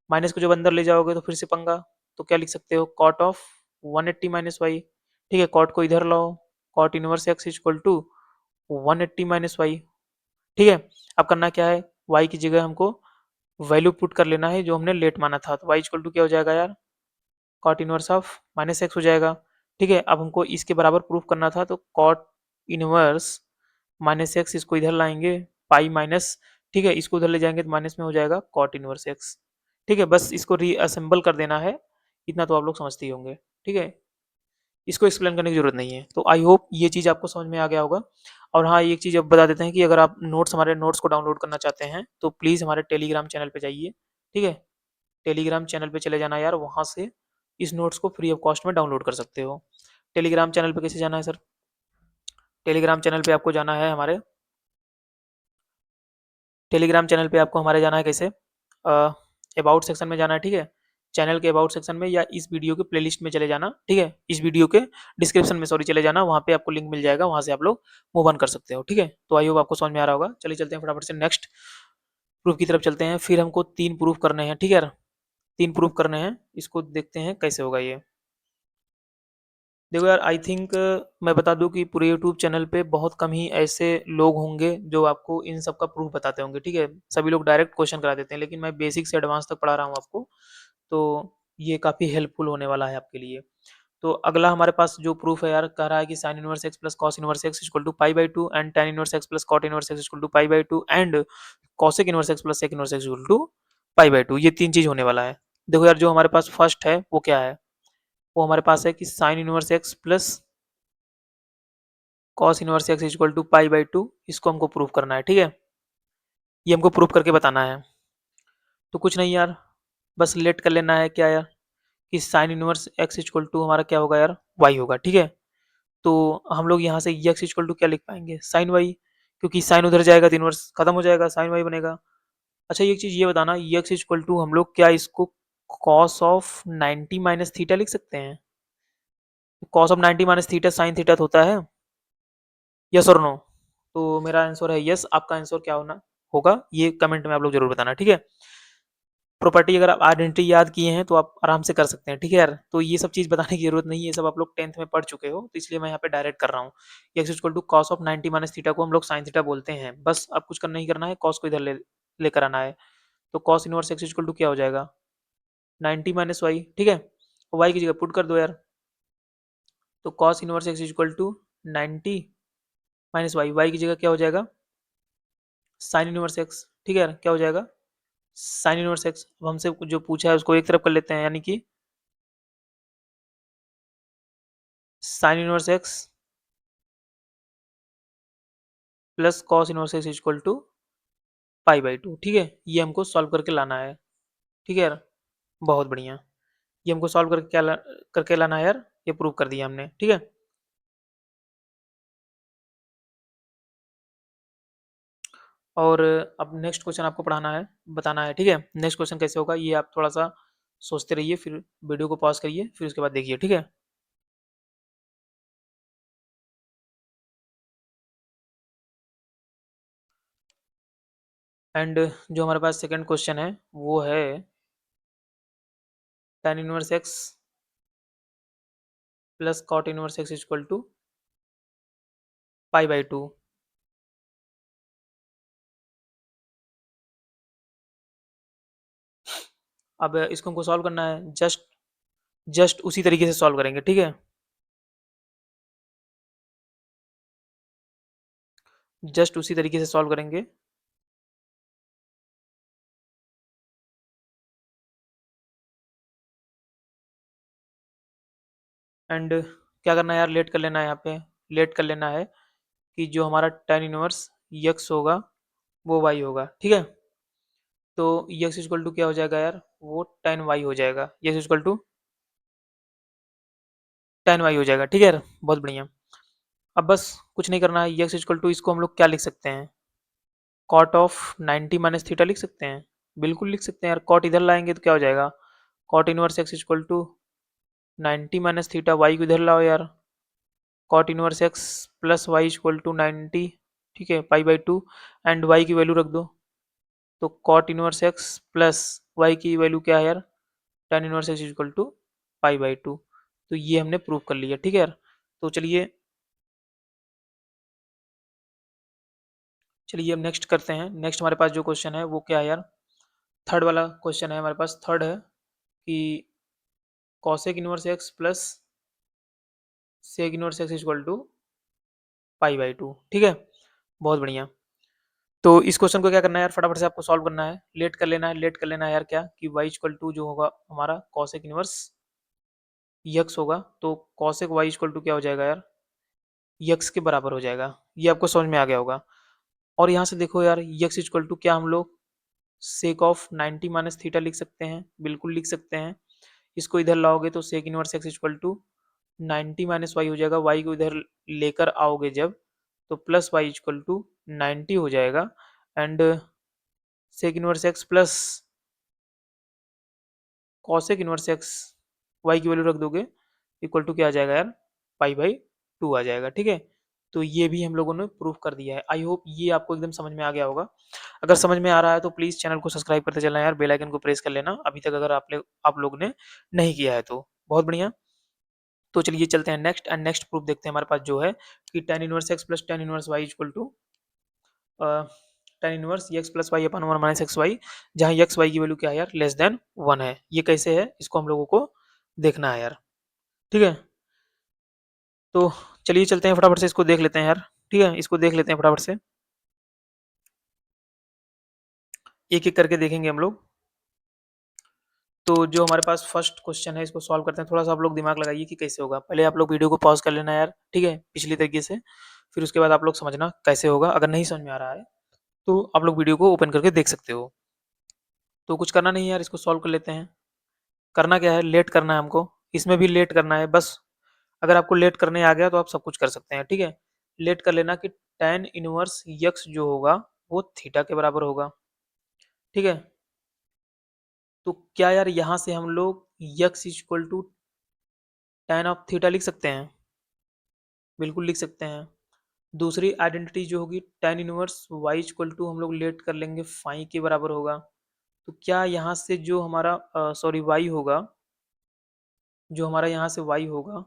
माइनस को जब अंदर ले जाओगे तो फिर से पंगा, तो क्या लिख सकते हो कॉट ऑफ 180 माइनस वाई, ठीक है। कॉट को इधर लाओ, cot inverse x equal to 180 minus y, ठीक है। अब करना क्या है, वाई की जगह हमको वैल्यू पुट कर लेना है जो हमने लेट माना था, तो वाई इक्वल टू क्या हो जाएगा यार, cot inverse of minus x हो जाएगा, ठीक है। अब हमको इसके बराबर प्रूफ करना था, तो कॉट इनवर्स माइनस एक्स इसको इधर लाएंगे पाई माइनस, ठीक है, इसको उधर ले जाएंगे तो माइनस में हो जाएगा कॉट इनवर्स एक्स, ठीक है। बस इसको रीअसेंबल कर देना है, इतना तो आप लोग समझते ही होंगे, ठीक है, इसको एक्सप्लेन करने की जरूरत नहीं है। तो आई होप ये चीज़ आपको समझ में आ गया होगा। और हाँ एक चीज़ अब बता देते हैं कि अगर आप नोट्स हमारे नोट्स को डाउनलोड करना चाहते हैं तो प्लीज़ हमारे टेलीग्राम चैनल पे जाइए, ठीक है। टेलीग्राम चैनल पे चले जाना यार, वहाँ से इस नोट्स को फ्री ऑफ कॉस्ट में डाउनलोड कर सकते हो। टेलीग्राम चैनल पे कैसे जाना है सर, टेलीग्राम चैनल पे आपको जाना है हमारे, टेलीग्राम चैनल पे आपको हमारे जाना है कैसे, अबाउट सेक्शन में जाना है, ठीक है। चैनल के अबाउट सेक्शन में या इस वीडियो के प्लेलिस्ट में चले जाना, ठीक है, इस वीडियो के डिस्क्रिप्शन में सॉरी चले जाना, वहाँ पे आपको लिंक मिल जाएगा, वहाँ से आप लोग मूव ऑन कर सकते हो, ठीक है। तो आई होप आपको समझ में आ रहा होगा। चलिए चलते हैं फटाफट से नेक्स्ट प्रूफ की तरफ चलते हैं, फिर हमको 3 प्रूफ करने हैं, ठीक है यार, 3 प्रूफ करने हैं, इसको देखते हैं कैसे होगा ये। देखो यार आई थिंक मैं बता दूं कि पूरे यूट्यूब चैनल पे बहुत कम ही ऐसे लोग होंगे जो आपको इन सब का प्रूफ बताते होंगे, ठीक है। सभी लोग डायरेक्ट क्वेश्चन करा देते हैं, लेकिन मैं बेसिक से एडवांस तक पढ़ा रहा हूँ आपको, तो ये काफ़ी हेल्पफुल होने वाला है आपके लिए। तो अगला हमारे पास जो प्रूफ है यार, कह रहा है कि sine inverse x plus cos inverse x equal to pi by two and tan inverse x plus cot inverse x equal to pi by two and cosec inverse x plus sec inverse x equal to pi by two, ये 3 चीज होने वाला है। देखो यार जो हमारे पास first है वो क्या है, वो हमारे पास है कि sine inverse x plus cos inverse x equal to pi by two, इसको हमको प्रूफ करना है, ठीक है। ये हमको प्रूफ करके बताना है। तो कुछ नहीं यार, बस लेट कर लेना है क्या यार कि sine inverse x equal to हमारा क्या होगा यार, वाई होगा, ठीक है। तो हम लोग यहाँ से एक्स इक्वल टू क्या लिख पाएंगे साइन वाई, क्योंकि साइन उधर जाएगा तो इनवर्स खत्म हो जाएगा, साइन वाई बनेगा। अच्छा एक चीज ये बताना, एक्स इक्वल टू हम लोग क्या इसको कॉस ऑफ 90 माइनस थीटा लिख सकते हैं? Cos of 90 minus theta sine theta तो होता है, यस और नो? तो मेरा आंसर है यस, आपका आंसर क्या होना होगा ये कमेंट में आप लोग जरूर बताना, ठीक है? प्रॉपर्टी अगर आप आइडेंटिटी याद किए हैं तो आप आराम से कर सकते हैं, ठीक है यार? तो ये सब चीज़ बताने की ज़रूरत नहीं है, ये सब आप लोग 10th में पढ़ चुके हो, तो इसलिए मैं यहाँ पे डायरेक्ट कर रहा हूँ। X equal to cos of 90 minus theta को हम लोग साइन थीटा बोलते हैं, बस अब कुछ करना ही करना है, कॉस को इधर लेकर आना है। तो cos inverse x equal to क्या हो जाएगा? 90 माइनस वाई, ठीक है? वाई की जगह पुट कर दो यार। तो cos inverse x equal to 90 minus y, y की जगह क्या हो जाएगा? साइन इनवर्स एक्स, ठीक है यार? क्या हो जाएगा? Sine inverse x. अब हमसे जो पूछा है उसको एक तरफ कर लेते हैं, यानी कि sine inverse x plus cos inverse x equal to pi by two, ठीक है? ये हमको सॉल्व करके लाना है, ठीक है यार? बहुत बढ़िया। ये हमको सॉल्व करके करके लाना है यार, ये प्रूव कर दिया हमने, ठीक है? और अब नेक्स्ट क्वेश्चन आपको पढ़ाना है, बताना है, ठीक है? नेक्स्ट क्वेश्चन कैसे होगा ये आप थोड़ा सा सोचते रहिए, फिर वीडियो को पॉज करिए, फिर उसके बाद देखिए, ठीक है? एंड जो हमारे पास सेकंड क्वेश्चन है वो है tan inverse x plus cot inverse x equal to pi by two. अब इसको हमको सॉल्व करना है, जस्ट जस्ट उसी तरीके से सॉल्व करेंगे, ठीक है? जस्ट उसी तरीके से सॉल्व करेंगे। एंड क्या करना है यार, लेट कर लेना है यहाँ पे, लेट कर लेना है कि जो हमारा tan इनवर्स यक्स होगा वो वाई होगा, ठीक है? तो यक्स इक्वल टू क्या हो जाएगा यार, वो tan वाई हो जाएगा, x equal to tan y हो जाएगा, ठीक है यार? बहुत बढ़िया। अब बस कुछ नहीं करना है, यक्स इक्वल टू इसको हम लोग क्या लिख सकते हैं? कॉट ऑफ 90 माइनस थीटा लिख सकते हैं, बिल्कुल लिख सकते हैं यार। कॉट इधर लाएंगे तो क्या हो जाएगा? Cot inverse x equal to 90 minus theta, y को इधर लाओ यार, cot inverse x plus y equal to 90, ठीक है? Pi by two. And y की वैल्यू रख दो, तो cot inverse x plus y की वैल्यू क्या है यार? tan inverse x equal to pi by two. तो ये हमने प्रूव कर लिया, ठीक है यार? तो चलिए चलिए अब नेक्स्ट करते हैं। नेक्स्ट हमारे पास जो क्वेश्चन है वो क्या है यार? थर्ड वाला क्वेश्चन है हमारे पास, थर्ड है कि cosec inverse x plus sec inverse x equal to pi by two, ठीक है? बहुत बढ़िया। तो इस क्वेश्चन को क्या करना है यार, फटाफट से आपको सॉल्व करना है, लेट कर लेना है, लेट कर लेना है यार। क्या कि वाई इक्वल टू जो होगा हमारा कॉसेक इनवर्स यक्स होगा, तो कॉसेक वाई इक्वल टू क्या हो जाएगा यार? यक्स के बराबर हो जाएगा। ये आपको समझ में आ गया होगा। और यहाँ से देखो यार, यक्स इक्वल टू क्या हम लोग सेक ऑफ 90 माइनस थीटा लिख सकते हैं, बिल्कुल लिख सकते हैं। इसको इधर लाओगे तो sec inverse x equal to 90 minus y हो जाएगा, वाई को इधर लेकर आओगे जब, तो प्लस वाई इक्वल टू 90 हो जाएगा। And sec inverse x plus cosec inverse x, y की वैल्यू रख दोगे, इक्वल टू क्या आ जाएगा यार? पाई बाई टू आ जाएगा, ठीक है? तो ये भी हम लोगों ने प्रूफ कर दिया है। आई होप ये आपको एकदम समझ में आ गया होगा। अगर समझ में आ रहा है तो प्लीज़ चैनल को सब्सक्राइब करते चलना यार, बेल आइकन को प्रेस कर लेना अभी तक अगर आप लोग ने नहीं किया है तो। बहुत बढ़िया। तो चलिए चलते हैं नेक्स्ट, एंड नेक्स्ट प्रूफ देखते हैं हमारे पास जो है कि tan inverse x plus tan inverse y equal to tan inverse x plus y upon one minus x y, जहाँ एक्स वाई की वैल्यू क्या है यार? लेस देन वन है। ये कैसे है इसको हम लोगों को देखना है यार, ठीक है? तो चलिए चलते हैं फटाफट से इसको देख लेते हैं यार, ठीक है? इसको देख लेते हैं फटाफट से, एक एक करके देखेंगे हम लोग। तो जो हमारे पास फर्स्ट क्वेश्चन है इसको सॉल्व करते हैं। थोड़ा सा आप लोग दिमाग लगाइए कि कैसे होगा। पहले आप लोग वीडियो को पॉज कर लेना यार, ठीक है? पिछली तरीके से, फिर उसके बाद आप लोग समझना कैसे होगा। अगर नहीं समझ में आ रहा है तो आप लोग वीडियो को ओपन करके देख सकते हो। तो कुछ करना नहीं है यार, इसको सॉल्व कर लेते हैं। करना क्या है, लेट करना है हमको, इसमें भी लेट करना है बस। अगर आपको लेट करने आ गया तो आप सब कुछ कर सकते हैं, ठीक है? लेट कर लेना कि tan इनवर्स यक्स जो होगा वो थीटा के बराबर होगा। ठीक है, तो क्या यार यहाँ से हम लोग x equal to tan of theta लिख सकते हैं? बिल्कुल लिख सकते हैं। दूसरी आइडेंटिटी जो होगी tan inverse y equal to हम लोग लेट कर लेंगे फाई के बराबर होगा। तो क्या यहाँ से जो हमारा सॉरी y होगा, जो हमारा यहाँ से y होगा,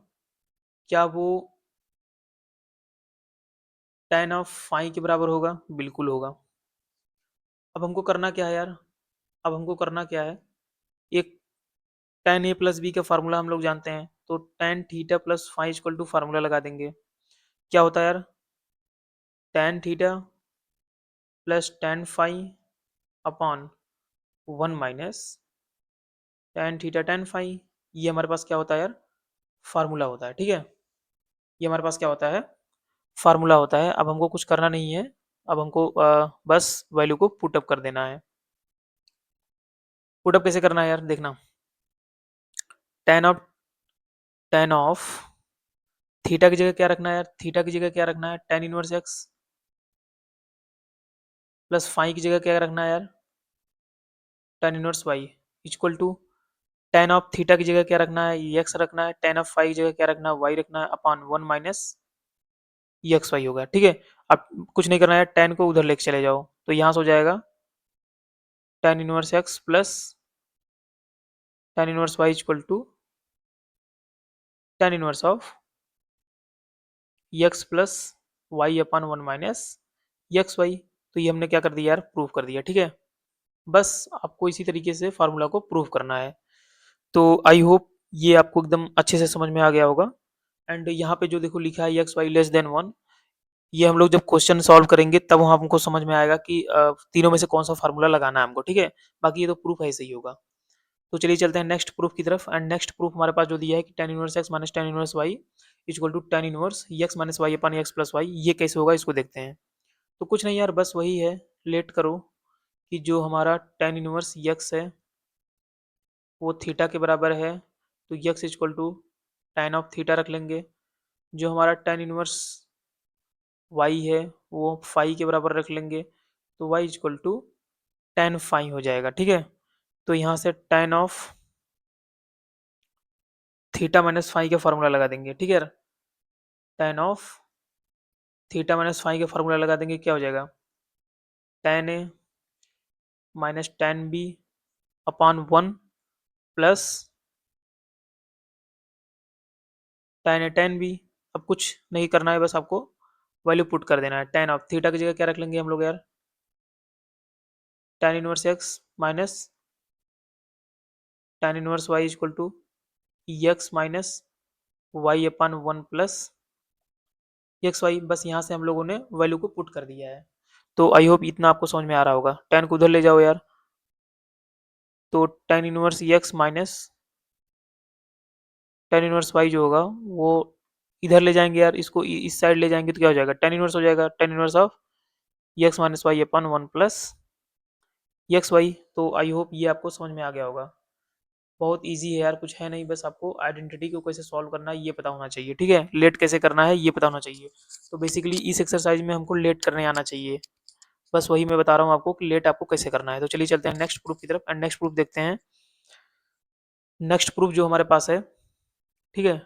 क्या वो tan ऑफ फाई के बराबर होगा? बिल्कुल होगा। अब हमको करना क्या है यार? अब हमको करना क्या है? एक tan a प्लस बी का फार्मूला हम लोग जानते हैं, तो tan theta plus phi equal to formula लगा देंगे। क्या होता है यार? tan theta plus tan phi upon 1 minus tan theta tan phi. ये हमारे पास क्या होता है यार? फार्मूला होता है। ठीक है, ये हमारे पास क्या होता है? फार्मूला होता है। अब हमको कुछ करना नहीं है, अब हमको बस वैल्यू को पुटअप कर देना है। पुटअप कैसे करना है यार? देखना, tan ऑफ थीटा की जगह क्या रखना है यार? थीटा की जगह क्या रखना है? tan inverse x plus phi की जगह क्या रखना है यार? tan inverse y equal to tan of theta की जगह क्या रखना है? एक्स रखना है। tan ऑफ फाई की जगह क्या रखना है? वाई रखना है अपॉन 1 माइनस एक्स वाई होगा। ठीक है, अब कुछ नहीं करना है, tan को उधर लेके चले जाओ, तो यहाँ से हो जाएगा tan inverse x plus tan inverse y equal to tan inverse of x plus y upon 1 minus x y. तो ये हमने क्या कर दिया यार? प्रूव कर दिया। ठीक है, बस आपको इसी तरीके से फार्मूला को प्रूव करना है। तो आई होप ये आपको एकदम अच्छे से समझ में आ गया होगा। एंड यहाँ पे जो देखो लिखा है एक्स वाई लेस देन 1, ये हम लोग जब क्वेश्चन सॉल्व करेंगे तब वहाँ हमको समझ में आएगा कि तीनों में से कौन सा फार्मूला लगाना है हमको। ठीक है, बाकी ये तो प्रूफ ऐसे ही होगा। तो चलिए चलते हैं नेक्स्ट प्रूफ की तरफ। एंड नेक्स्ट प्रूफ हमारे पास जो दिया है कि tan inverse x minus tan inverse y equal to tan inverse x minus y upon x plus y. ये कैसे होगा इसको देखते हैं। तो कुछ नहीं यार, बस वही है, लेट करो कि जो हमारा tan इनवर्स एक्स है वो थीटा के बराबर है, तो x equal to tan of theta रख लेंगे। जो हमारा tan इनवर्स वाई है वो फाई के बराबर रख लेंगे, तो y equal to tan phi हो जाएगा। ठीक है, तो यहाँ से tan of theta minus phi का फॉर्मूला लगा देंगे। ठीक है, tan of theta minus phi का फॉर्मूला लगा देंगे, क्या हो जाएगा? tan A minus tan B upon 1 plus tan A tan B. अब कुछ नहीं करना है, बस आपको वैल्यू पुट कर देना है। tan ऑफ थीटा की जगह क्या रख लेंगे हम लोग यार? tan inverse x minus tan inverse y equal to x minus y upon 1 plus x y. बस यहाँ से हम लोगों ने वैल्यू को पुट कर दिया है। तो आई होप इतना आपको समझ में आ रहा होगा। tan को उधर ले जाओ यार, तो tan inverse x minus tan inverse y जो होगा वो इधर ले जाएंगे यार, इसको इस साइड ले जाएंगे तो क्या हो जाएगा? tan इनवर्स हो जाएगा tan inverse of x minus y upon 1 plus x y. तो आई होप ये आपको समझ में आ गया होगा। बहुत इजी है यार, कुछ है नहीं, बस आपको आइडेंटिटी को कैसे सॉल्व करना है ये पता होना चाहिए। ठीक है, लेट कैसे करना है ये पता होना चाहिए। तो बेसिकली इस एक्सरसाइज में हमको लेट करने आना चाहिए। बस वही मैं बता रहा हूँ आपको कि लेट आपको कैसे करना है। तो चलिए चलते हैं नेक्स्ट प्रूफ की तरफ। एंड नेक्स्ट प्रूफ देखते हैं। नेक्स्ट प्रूफ जो हमारे पास है, ठीक है,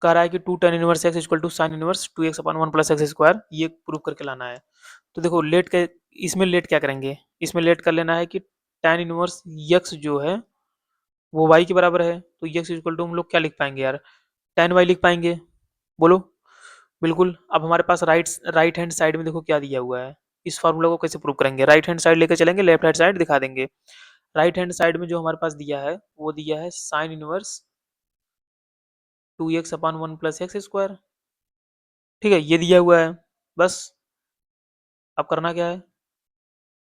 कह रहा है कि 2 tan inverse x equal to sine inverse 2x upon 1 plus x square, ये प्रूव करके लाना है। तो देखो लेट के इसमें लेट क्या करेंगे? इसमें लेट कर लेना है कि tan इनवर्स x जो है वो y के बराबर है, तो x इक्वल टू हम लोग क्या लिख पाएंगे यार? tan y लिख पाएंगे। बोलो। बिल्कुल। अब हमारे पास राइट हैंड साइड में देखो क्या दिया हुआ है। इस फार्मूला को कैसे प्रूव करेंगे? राइट हैंड साइड लेकर चलेंगे, लेफ्ट हैंड साइड दिखा देंगे। राइट हैंड साइड में जो हमारे पास दिया है वो दिया है sine inverse 2x upon 1 plus x square. ठीक है, ये दिया हुआ है। बस अब करना क्या है?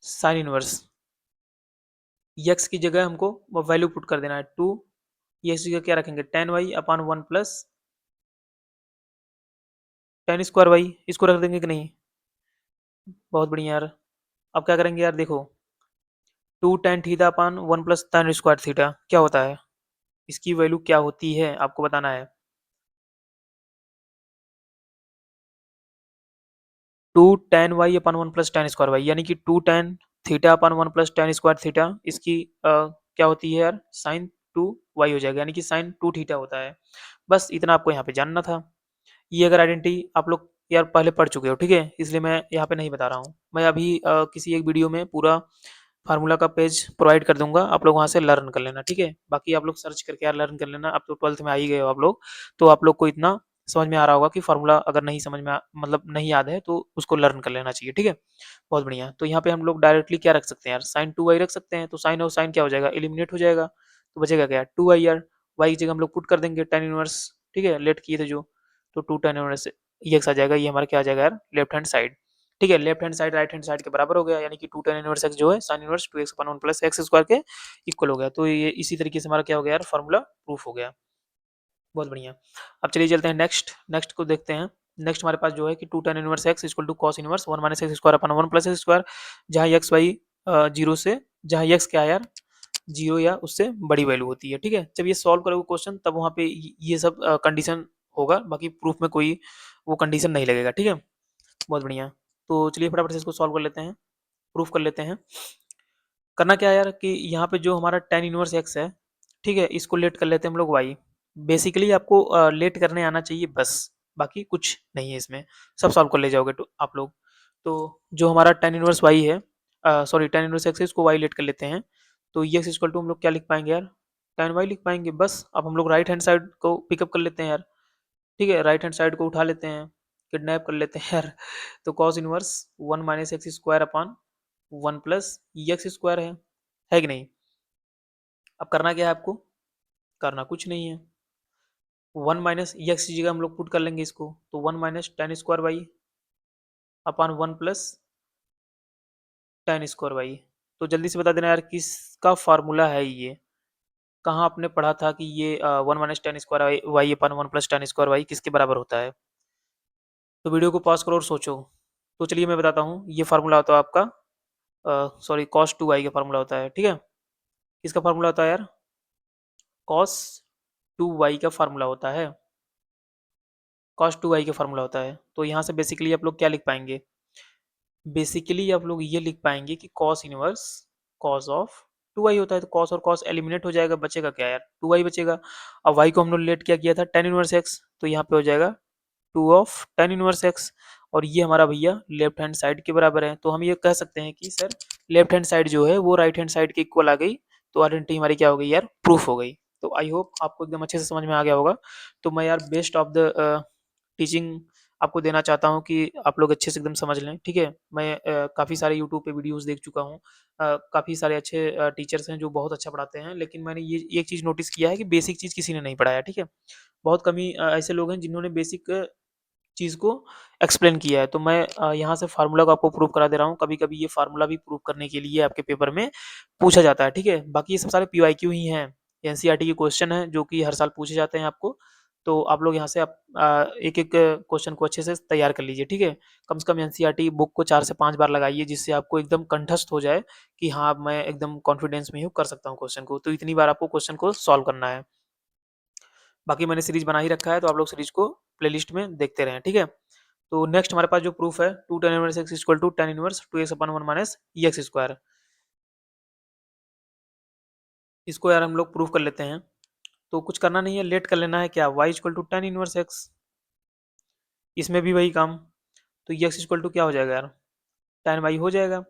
साइन इनवर्स एक्स की जगह हमको वैल्यू पुट कर देना है 2, एक्स की जगह क्या रखेंगे? tan y upon 1 plus tan square Y, इसको रख देंगे कि नहीं? बहुत बढ़िया यार। अब क्या करेंगे यार? देखो 2 tan थीटा अपन 1 प्लस tan स्क्वायर थीटा क्या होता है? इसकी वैल्यू क्या होती है आपको बताना है। Two tan y upon one plus tan square y, यानी कि two tan theta upon one plus tan square theta, इसकी क्या होती है यार, साइन टू वाई हो जाएगा, यानी कि साइन टू थीटा होता है। बस इतना आपको यहाँ पे जानना था। ये अगर आइडेंटिटी आप लोग यार पहले पढ़ चुके हो, ठीक है, इसलिए मैं यहाँ पे नहीं बता रहा हूँ। मैं अभी किसी एक वीडियो में पूरा फार्मूला का पेज प्रोवाइड कर दूंगा, आप लोग वहाँ से लर्न कर लेना, ठीक है। बाकी आप लोग सर्च करके यार लर्न कर लेना। अब तो 12th में आ ही गए हो आप लोग, तो आप लोग को इतना समझ में आ रहा होगा कि फार्मूला अगर नहीं समझ में मतलब नहीं याद है तो उसको लर्न कर लेना चाहिए, ठीक है। बहुत बढ़िया। तो यहाँ पे हम लोग डायरेक्टली क्या रख सकते हैं यार, साइन टू वाई रख सकते हैं। तो साइन और साइन क्या हो जाएगा, एलिमिनेट हो जाएगा। तो बचेगा क्या, टू वाई यार। वाई की जगह हम लोग पुट कर देंगे टेन इनवर्स, ठीक है, लेट किए थे जो। तो टू टेन इनवर्स ये आ जाएगा, ये हमारा क्या आ जाएगा यार, लेफ्ट हैंड साइड। ठीक है, left hand side right hand side के बराबर हो गया, यानी कि टू टेन इनवर्स एक्स जो है sine inverse two x upon one plus x square के इक्वल हो गया। तो ये इसी तरीके से हमारा क्या हो गया यार, फॉर्मूला प्रूफ हो गया। बहुत बढ़िया। अब चलिए चलते हैं नेक्स्ट, नेक्स्ट को देखते हैं। नेक्स्ट हमारे पास जो है कि two tan inverse x equal to cos inverse one minus x square upon one plus x square, जहाँ एक्स वाई जीरो से, जहाँ एक्स क्या है यार, जीरो या उससे बड़ी वैल्यू होती है, ठीक है। जब ये सॉल्व करोगे क्वेश्चन तब वहाँ पे ये सब कंडीशन होगा, बाकी प्रूफ में कोई वो कंडीशन नहीं लगेगा, ठीक है। बहुत बढ़िया। तो चलिए फटाफट से इसको सॉल्व कर लेते हैं, प्रूफ कर लेते हैं। करना क्या है यार कि यहाँ पे जो हमारा tan इनवर्स एक्स है, ठीक है, इसको लेट कर लेते हैं हम लोग y। बेसिकली आपको लेट करने आना चाहिए बस, बाकी कुछ नहीं है इसमें, सब सॉल्व कर ले जाओगे तो आप लोग। तो जो हमारा tan इनवर्स y है, सॉरी tan इनवर्स x है, इसको y लेट कर लेते हैं। तो ये x इक्वल टू हम लोग क्या लिख पाएंगे यार, tan y लिख पाएंगे बस। अब हम लोग राइट हैंड साइड को पिकअप कर लेते हैं यार, ठीक है, राइट हैंड साइड को उठा लेते हैं, किडनैप कर लेते हैं यार। तो cos inverse one minus x square upon one plus x square है कि नहीं। अब करना क्या है आपको, करना कुछ नहीं है। वन माइनस एक्स की जगह हम लोग पुट कर लेंगे इसको, तो one minus tan square y upon one plus tan square y. तो जल्दी से बता देना यार किसका फार्मूला है ये, कहाँ आपने पढ़ा था कि ये one minus tan square y y upon one plus tan square y किसके बराबर होता है। तो वीडियो को पॉज करो और सोचो। तो चलिए मैं बताता हूँ, ये फार्मूला होता है आपका, सॉरी कॉस टू वाई का फार्मूला होता है, ठीक है। किसका फार्मूला होता है यार, कॉस टू वाई का फार्मूला होता है, कॉस टू वाई का फार्मूला होता है। तो यहाँ से बेसिकली आप लोग क्या लिख पाएंगे, बेसिकली आप लोग ये लिख पाएंगे कि cos inverse cos of two y होता है। तो कॉस और कॉस एलिमिनेट हो जाएगा, बचेगा क्या यार, टू वाई बचेगा। अब वाई को हम लोग लेट क्या किया था, टेन इनवर्स एक्स, तो यहाँ पे हो जाएगा two of ten inverse x. और ये हमारा भैया लेफ्ट हैंड साइड के बराबर है। तो हम ये कह सकते हैं कि सर लेफ्ट हैंड साइड जो है वो राइट हैंड साइड के इक्वल आ गई। तो आइडेंटिटी हमारी क्या हो गई यार, प्रूफ हो गई। तो आई होप आपको एकदम अच्छे से समझ में आ गया होगा। तो मैं यार बेस्ट ऑफ द टीचिंग आपको देना चाहता हूँ कि आप लोग अच्छे से एकदम समझ लें, ठीक है। मैं काफ़ी सारे यूट्यूब पे वीडियोस देख चुका हूँ, काफ़ी सारे अच्छे टीचर्स हैं जो बहुत अच्छा पढ़ाते हैं, लेकिन मैंने ये एक चीज़ नोटिस किया है कि बेसिक चीज़ किसी ने नहीं पढ़ाया, ठीक है। बहुत कम ही ऐसे लोग हैं जिन्होंने बेसिक चीज़ को एक्सप्लेन किया है। तो मैं यहाँ से फार्मूला को आपको प्रूव करा दे रहा हूँ। कभी-कभी ये फार्मूला भी प्रूव करने के लिए आपके पेपर में पूछा जाता है, ठीक है। बाकी ये सब सारे पीवाईक्यू ही हैं, एनसीईआरटी के क्वेश्चन हैं जो कि हर साल पूछे जाते हैं आपको। तो आप लोग यहाँ से आप एक-एक क्वेश्चन को अच्छे से तैयार कर लीजिए, ठीक है। कम से कम एनसीईआरटी बुक को 4 से 5 बार लगाइए, जिससे आपको एकदम कंठस्थ हो जाए कि हाँ, मैं एकदम कॉन्फिडेंस में हूँ, कर सकता हूँ क्वेश्चन को। तो इतनी बार आपको क्वेश्चन को सॉल्व करना है। बाकी मैंने सीरीज बना ही रखा है, तो आप लोग सीरीज को प्लेलिस्ट में देखते रहें, ठीक है। तो नेक्स्ट हमारे पास जो प्रूफ है, two tan inverse x equal to tan inverse two x upon one minus x square, इसको यार हम लोग प्रूफ कर लेते हैं। तो कुछ करना नहीं है, लेट कर लेना है क्या, y equal to tan inverse x, इसमें भी वही काम। तो एक्स इक्वल टू क्या हो जाएगा यार, टेन वाई हो जाएगा।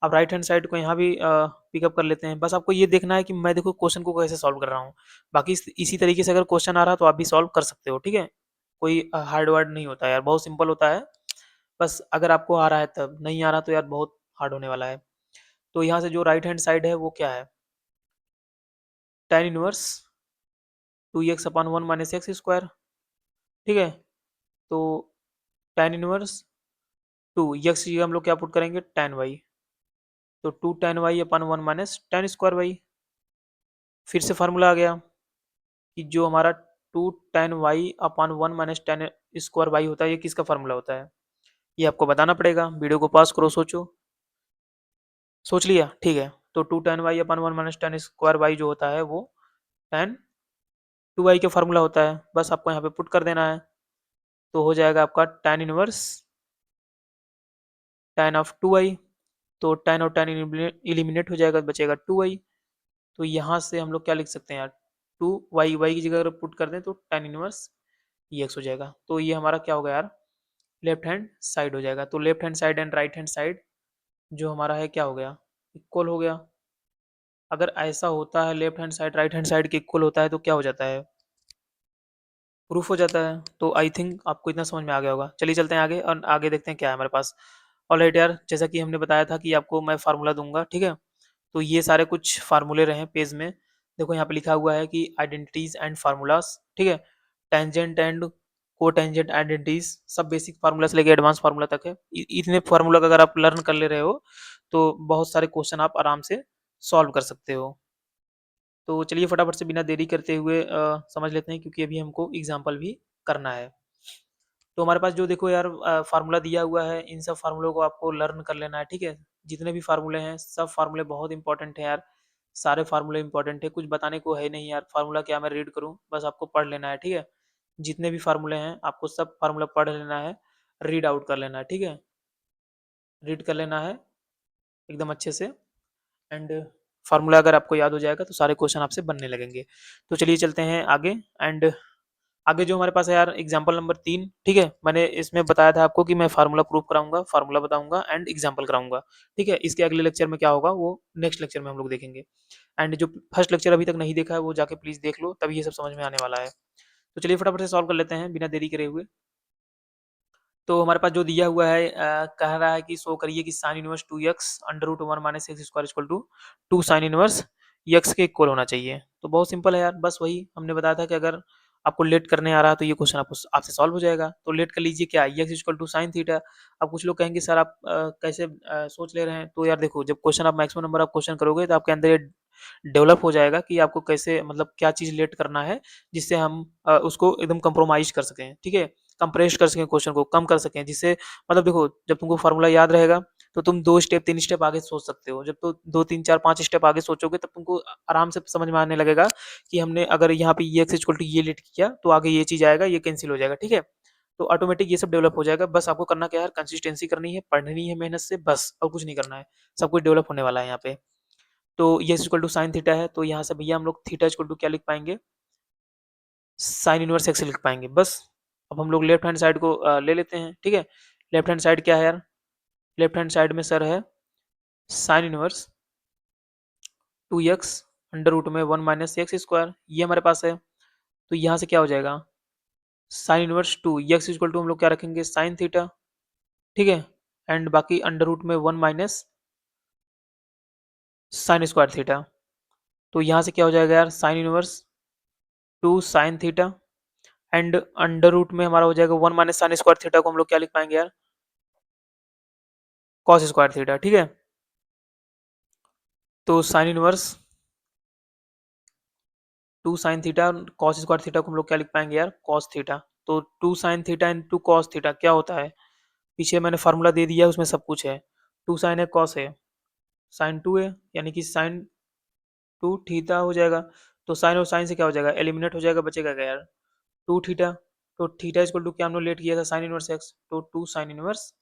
अब राइट हैंड साइड को यहाँ भी पिकअप कर लेते हैं। बस आपको ये देखना है कि मैं देखो क्वेश्चन को कैसे सॉल्व कर रहा हूँ। बाकी इसी तरीके से अगर क्वेश्चन आ रहा है तो आप भी सॉल्व कर सकते हो, ठीक है। कोई हार्ड वर्ड नहीं होता यार, बहुत सिंपल होता है। बस अगर आपको आ रहा है तब, नहीं आ रहा तो यार बहुत हार्ड होने वाला है। तो यहाँ से जो राइट हैंड साइड है वो क्या है, tan inverse two x upon one minus x square, ठीक है। तो tan इनवर्स टू एक्स की जगह हम लोग क्या पुट करेंगे, tan वाई। तो two tan y upon one minus tan square y. फिर से फार्मूला आ गया कि जो हमारा two tan y upon one minus tan square y होता है, ये किसका फार्मूला होता है, ये आपको बताना पड़ेगा। वीडियो को पास करो, सोचो, सोच लिया, ठीक है। तो two tan y upon one minus tan square y जो होता है वो tan टू वाई का फार्मूला होता है। बस आपको यहाँ पे पुट कर देना है। तो हो जाएगा आपका tan inverse tan of 2i, तो tan और tan एलिमिनेट हो जाएगा, बचेगा 2i। तो यहाँ से हम लोग क्या लिख सकते हैं यार, 2y की जगह अगर पुट कर दें तो tan इनवर्स एक्स हो जाएगा। तो ये हमारा क्या होगा यार, लेफ्ट हैंड साइड हो जाएगा। तो left hand side and right hand side जो हमारा है क्या हो गया, इक्वल हो गया। अगर ऐसा होता है left hand side right hand side के इक्वल होता है तो क्या हो जाता है, प्रूफ हो जाता है। तो आई थिंक आपको इतना समझ में आ गया होगा। चलिए चलते हैं आगे और आगे देखते हैं क्या है हमारे पास। ऑलराइट यार, जैसा कि हमने बताया था कि आपको मैं फार्मूला दूंगा, ठीक है। तो ये सारे कुछ फार्मूले रहे पेज में। देखो यहाँ पे लिखा हुआ है कि आइडेंटिटीज एंड फार्मूलाज, ठीक है। टेंजेंट एंड को टेंजेंट आइडेंटिटीज, सब बेसिक फार्मूला से लेके एडवांस फार्मूला तक है। इतने फार्मूला का अगर आप लर्न कर ले रहे हो तो बहुत सारे क्वेश्चन आप आराम से सॉल्व कर सकते हो। तो चलिए फटाफट से बिना देरी करते हुए समझ लेते हैं, क्योंकि अभी हमको एग्जाम्पल भी करना है। तो हमारे पास जो देखो यार फार्मूला दिया हुआ है, इन सब फार्मूलों को आपको लर्न कर लेना है, ठीक है। जितने भी फार्मूले हैं सब फार्मूले बहुत इंपॉर्टेंट है यार, सारे फार्मूले इंपॉर्टेंट है, कुछ बताने को है नहीं यार। फार्मूला क्या मैं रीड करूं, बस आपको पढ़ लेना है, ठीक है। जितने भी फार्मूले हैं आपको सब फार्मूला पढ़ लेना है, रीड आउट कर लेना है, ठीक है। रीड कर लेना है एकदम अच्छे से। एंड फार्मूला अगर आपको याद हो जाएगा तो सारे क्वेश्चन आपसे बनने लगेंगे। तो चलिए चलते हैं आगे। एंड आगे जो हमारे पास है यार एग्जाम्पल नंबर 3, ठीक है। मैंने इसमें बताया था आपको कि मैं फार्मूला प्रूव कराऊंगा, फार्मूला बताऊंगा एंड एग्जाम्पल कराऊंगा, ठीक है। इसके अगले लेक्चर में क्या होगा वो नेक्स्ट लेक्चर में हम लोग देखेंगे। एंड जो फर्स्ट लेक्चर अभी तक नहीं देखा है वो जाके प्लीज देख लो, तभी ये सब समझ में आने वाला है। तो चलिए फटाफट से सॉल्व कर लेते हैं बिना देरी करे हुए। तो हमारे पास जो दिया हुआ है कह रहा है कि शो करिए कि sine inverse 2x under root 1 minus x square equal to 2 sine inverse x के इक्वल होना चाहिए। तो बहुत सिंपल है यार, बस वही हमने बताया था कि अगर आपको लेट करने आ रहा है तो ये क्वेश्चन आपको आपसे सॉल्व हो जाएगा। तो लेट कर लीजिए क्या, x equal to sine theta. अब कुछ लोग कहेंगे सर आप कैसे सोच ले रहे हैं। तो यार देखो, जब क्वेश्चन आप मैक्सिमम नंबर ऑफ क्वेश्चन करोगे तो आपके अंदर ये डेवलप हो जाएगा कि आपको कैसे, मतलब क्या चीज़ लेट करना है जिससे हम उसको एकदम कंप्रोमाइज कर सकें, ठीक है। कंप्रेस कर सकें, क्वेश्चन को कम कर सकें, जिससे मतलब देखो जब तुमको फार्मूला याद रहेगा तो तुम 2 स्टेप 3 स्टेप आगे सोच सकते हो। जब तो 2 3 4 5 स्टेप आगे सोचोगे तब तुमको आराम से समझ में आने लगेगा कि हमने अगर यहाँ पे ये एक्स इक्वल टू ये लेट किया तो आगे ये चीज़ आएगा, ये कैंसिल हो जाएगा, ठीक है। तो ऑटोमेटिक ये सब डेवलप हो जाएगा। बस आपको करना क्या है, कंसिस्टेंसी करनी है, पढ़नी है मेहनत से, बस और कुछ नहीं करना है। सब कुछ डेवलप होने वाला है यहाँ पे। तो ये इक्वल टू साइन थीटा है, तो यहाँ से भैया हम लोग थीटा इक्वल टू क्या लिख पाएंगे, साइन इनवर्स एक्स लिख पाएंगे बस। अब हम लोग लेफ्ट हैंड साइड को ले लेते हैं, ठीक है। लेफ्ट हैंड साइड क्या है यार, लेफ्ट हैंड साइड में सर है sine inverse 2x under root में 1 माइनस एक्स स्क्वायर, ये हमारे पास है। तो यहाँ से क्या हो जाएगा, sine inverse 2 x equal to हम लोग क्या रखेंगे, साइन थीटा, ठीक है। एंड बाकी अंडर रूट में 1 माइनस साइन स्क्वायर थीटा। तो यहाँ से क्या हो जाएगा यार, sine inverse 2 sine theta and under root में हमारा हो जाएगा 1 माइनस साइन स्क्वायर थीटा को हम लोग क्या लिख पाएंगे यार, कॉस स्क्वायर थीटा, ठीक है। तो sine inverse 2 sine theta cos square theta को हम लोग क्या लिख पाएंगे यार, कॉस थीटा। तो 2 sine theta in 2 cos theta क्या होता है, पीछे मैंने फार्मूला दे दिया है उसमें सब कुछ है। 2 साइन है कॉस है, साइन 2 है, यानी कि साइन 2 थीटा हो जाएगा। तो साइन और साइन से क्या हो जाएगा, एलिमिनेट हो जाएगा, बचेगा क्या यार, 2 थीटा। तो थीटा इक्वल टू क्या हम लोग लेट किया था, साइन इनवर्स एक्स, तो 2 साइन इनवर्स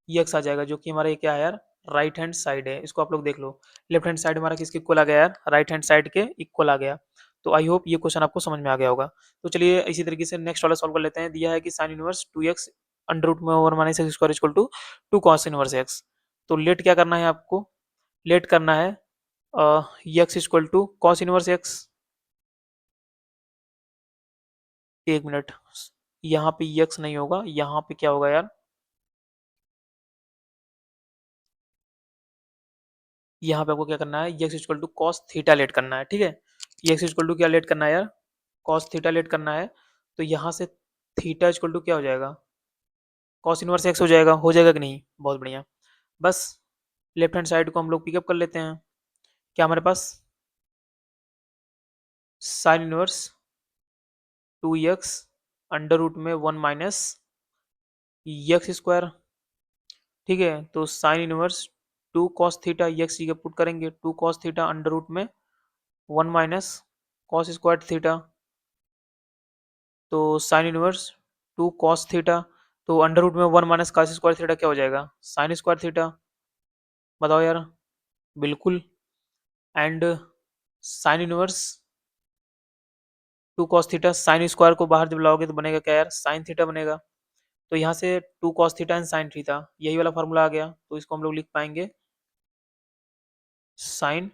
ये एक्स आ जाएगा, जो कि हमारा ये क्या है यार, राइट हैंड साइड है। इसको आप लोग देख लो, लेफ्ट हैंड साइड हमारा किसके इक्वल आ गया यार, राइट हैंड साइड के इक्वल आ गया। तो आई होप ये क्वेश्चन आपको समझ में आ गया होगा। तो चलिए इसी तरीके से नेक्स्ट वाला सॉल्व कर लेते हैं। दिया है कि sine inverse 2x under root में 1 minus x square equal to 2 cos inverse x. तो लेट क्या करना है आपको, लेट करना है x equal to cos inverse x. एक मिनट, यहाँ पे एक्स नहीं होगा, यहाँ पे क्या होगा यार, यहाँ पे आपको क्या करना है, x equal to cos theta let करना है, ठीक है। एक्स इक्वल टू क्या लेट करना है यार, कॉस थीटा लेट करना है। तो यहाँ से थीटा इक्वल टू क्या हो जाएगा, कॉस इनवर्स एक्स हो जाएगा कि नहीं, बहुत बढ़िया। बस लेफ्ट हैंड साइड को हम लोग पिकअप कर लेते हैं। क्या हमारे पास sine inverse 2x under root में 1 माइनस एक्स स्क्वायर, ठीक है। तो sine inverse 2 cos theta x की जगह पुट करेंगे, 2 कॉस थीटा अंडर रूट में 1 माइनस कॉस स्क्वायर थीटा। तो साइन इनवर्स 2 कॉस थीटा, तो अंडर रूट में 1 माइनस कॉस स्क्वायर थीटा क्या हो जाएगा, साइन स्क्वायर थीटा। बताओ यार। बिल्कुल। And sign inverse 2 cos theta, sine square को बाहर जब लाओगे तो बनेगा क्या यार, साइन थीटा बनेगा। तो यहाँ से 2 cos theta and sine theta, यही वाला फॉर्मूला आ गया, तो इसको हम लोग लिख पाएंगे साइन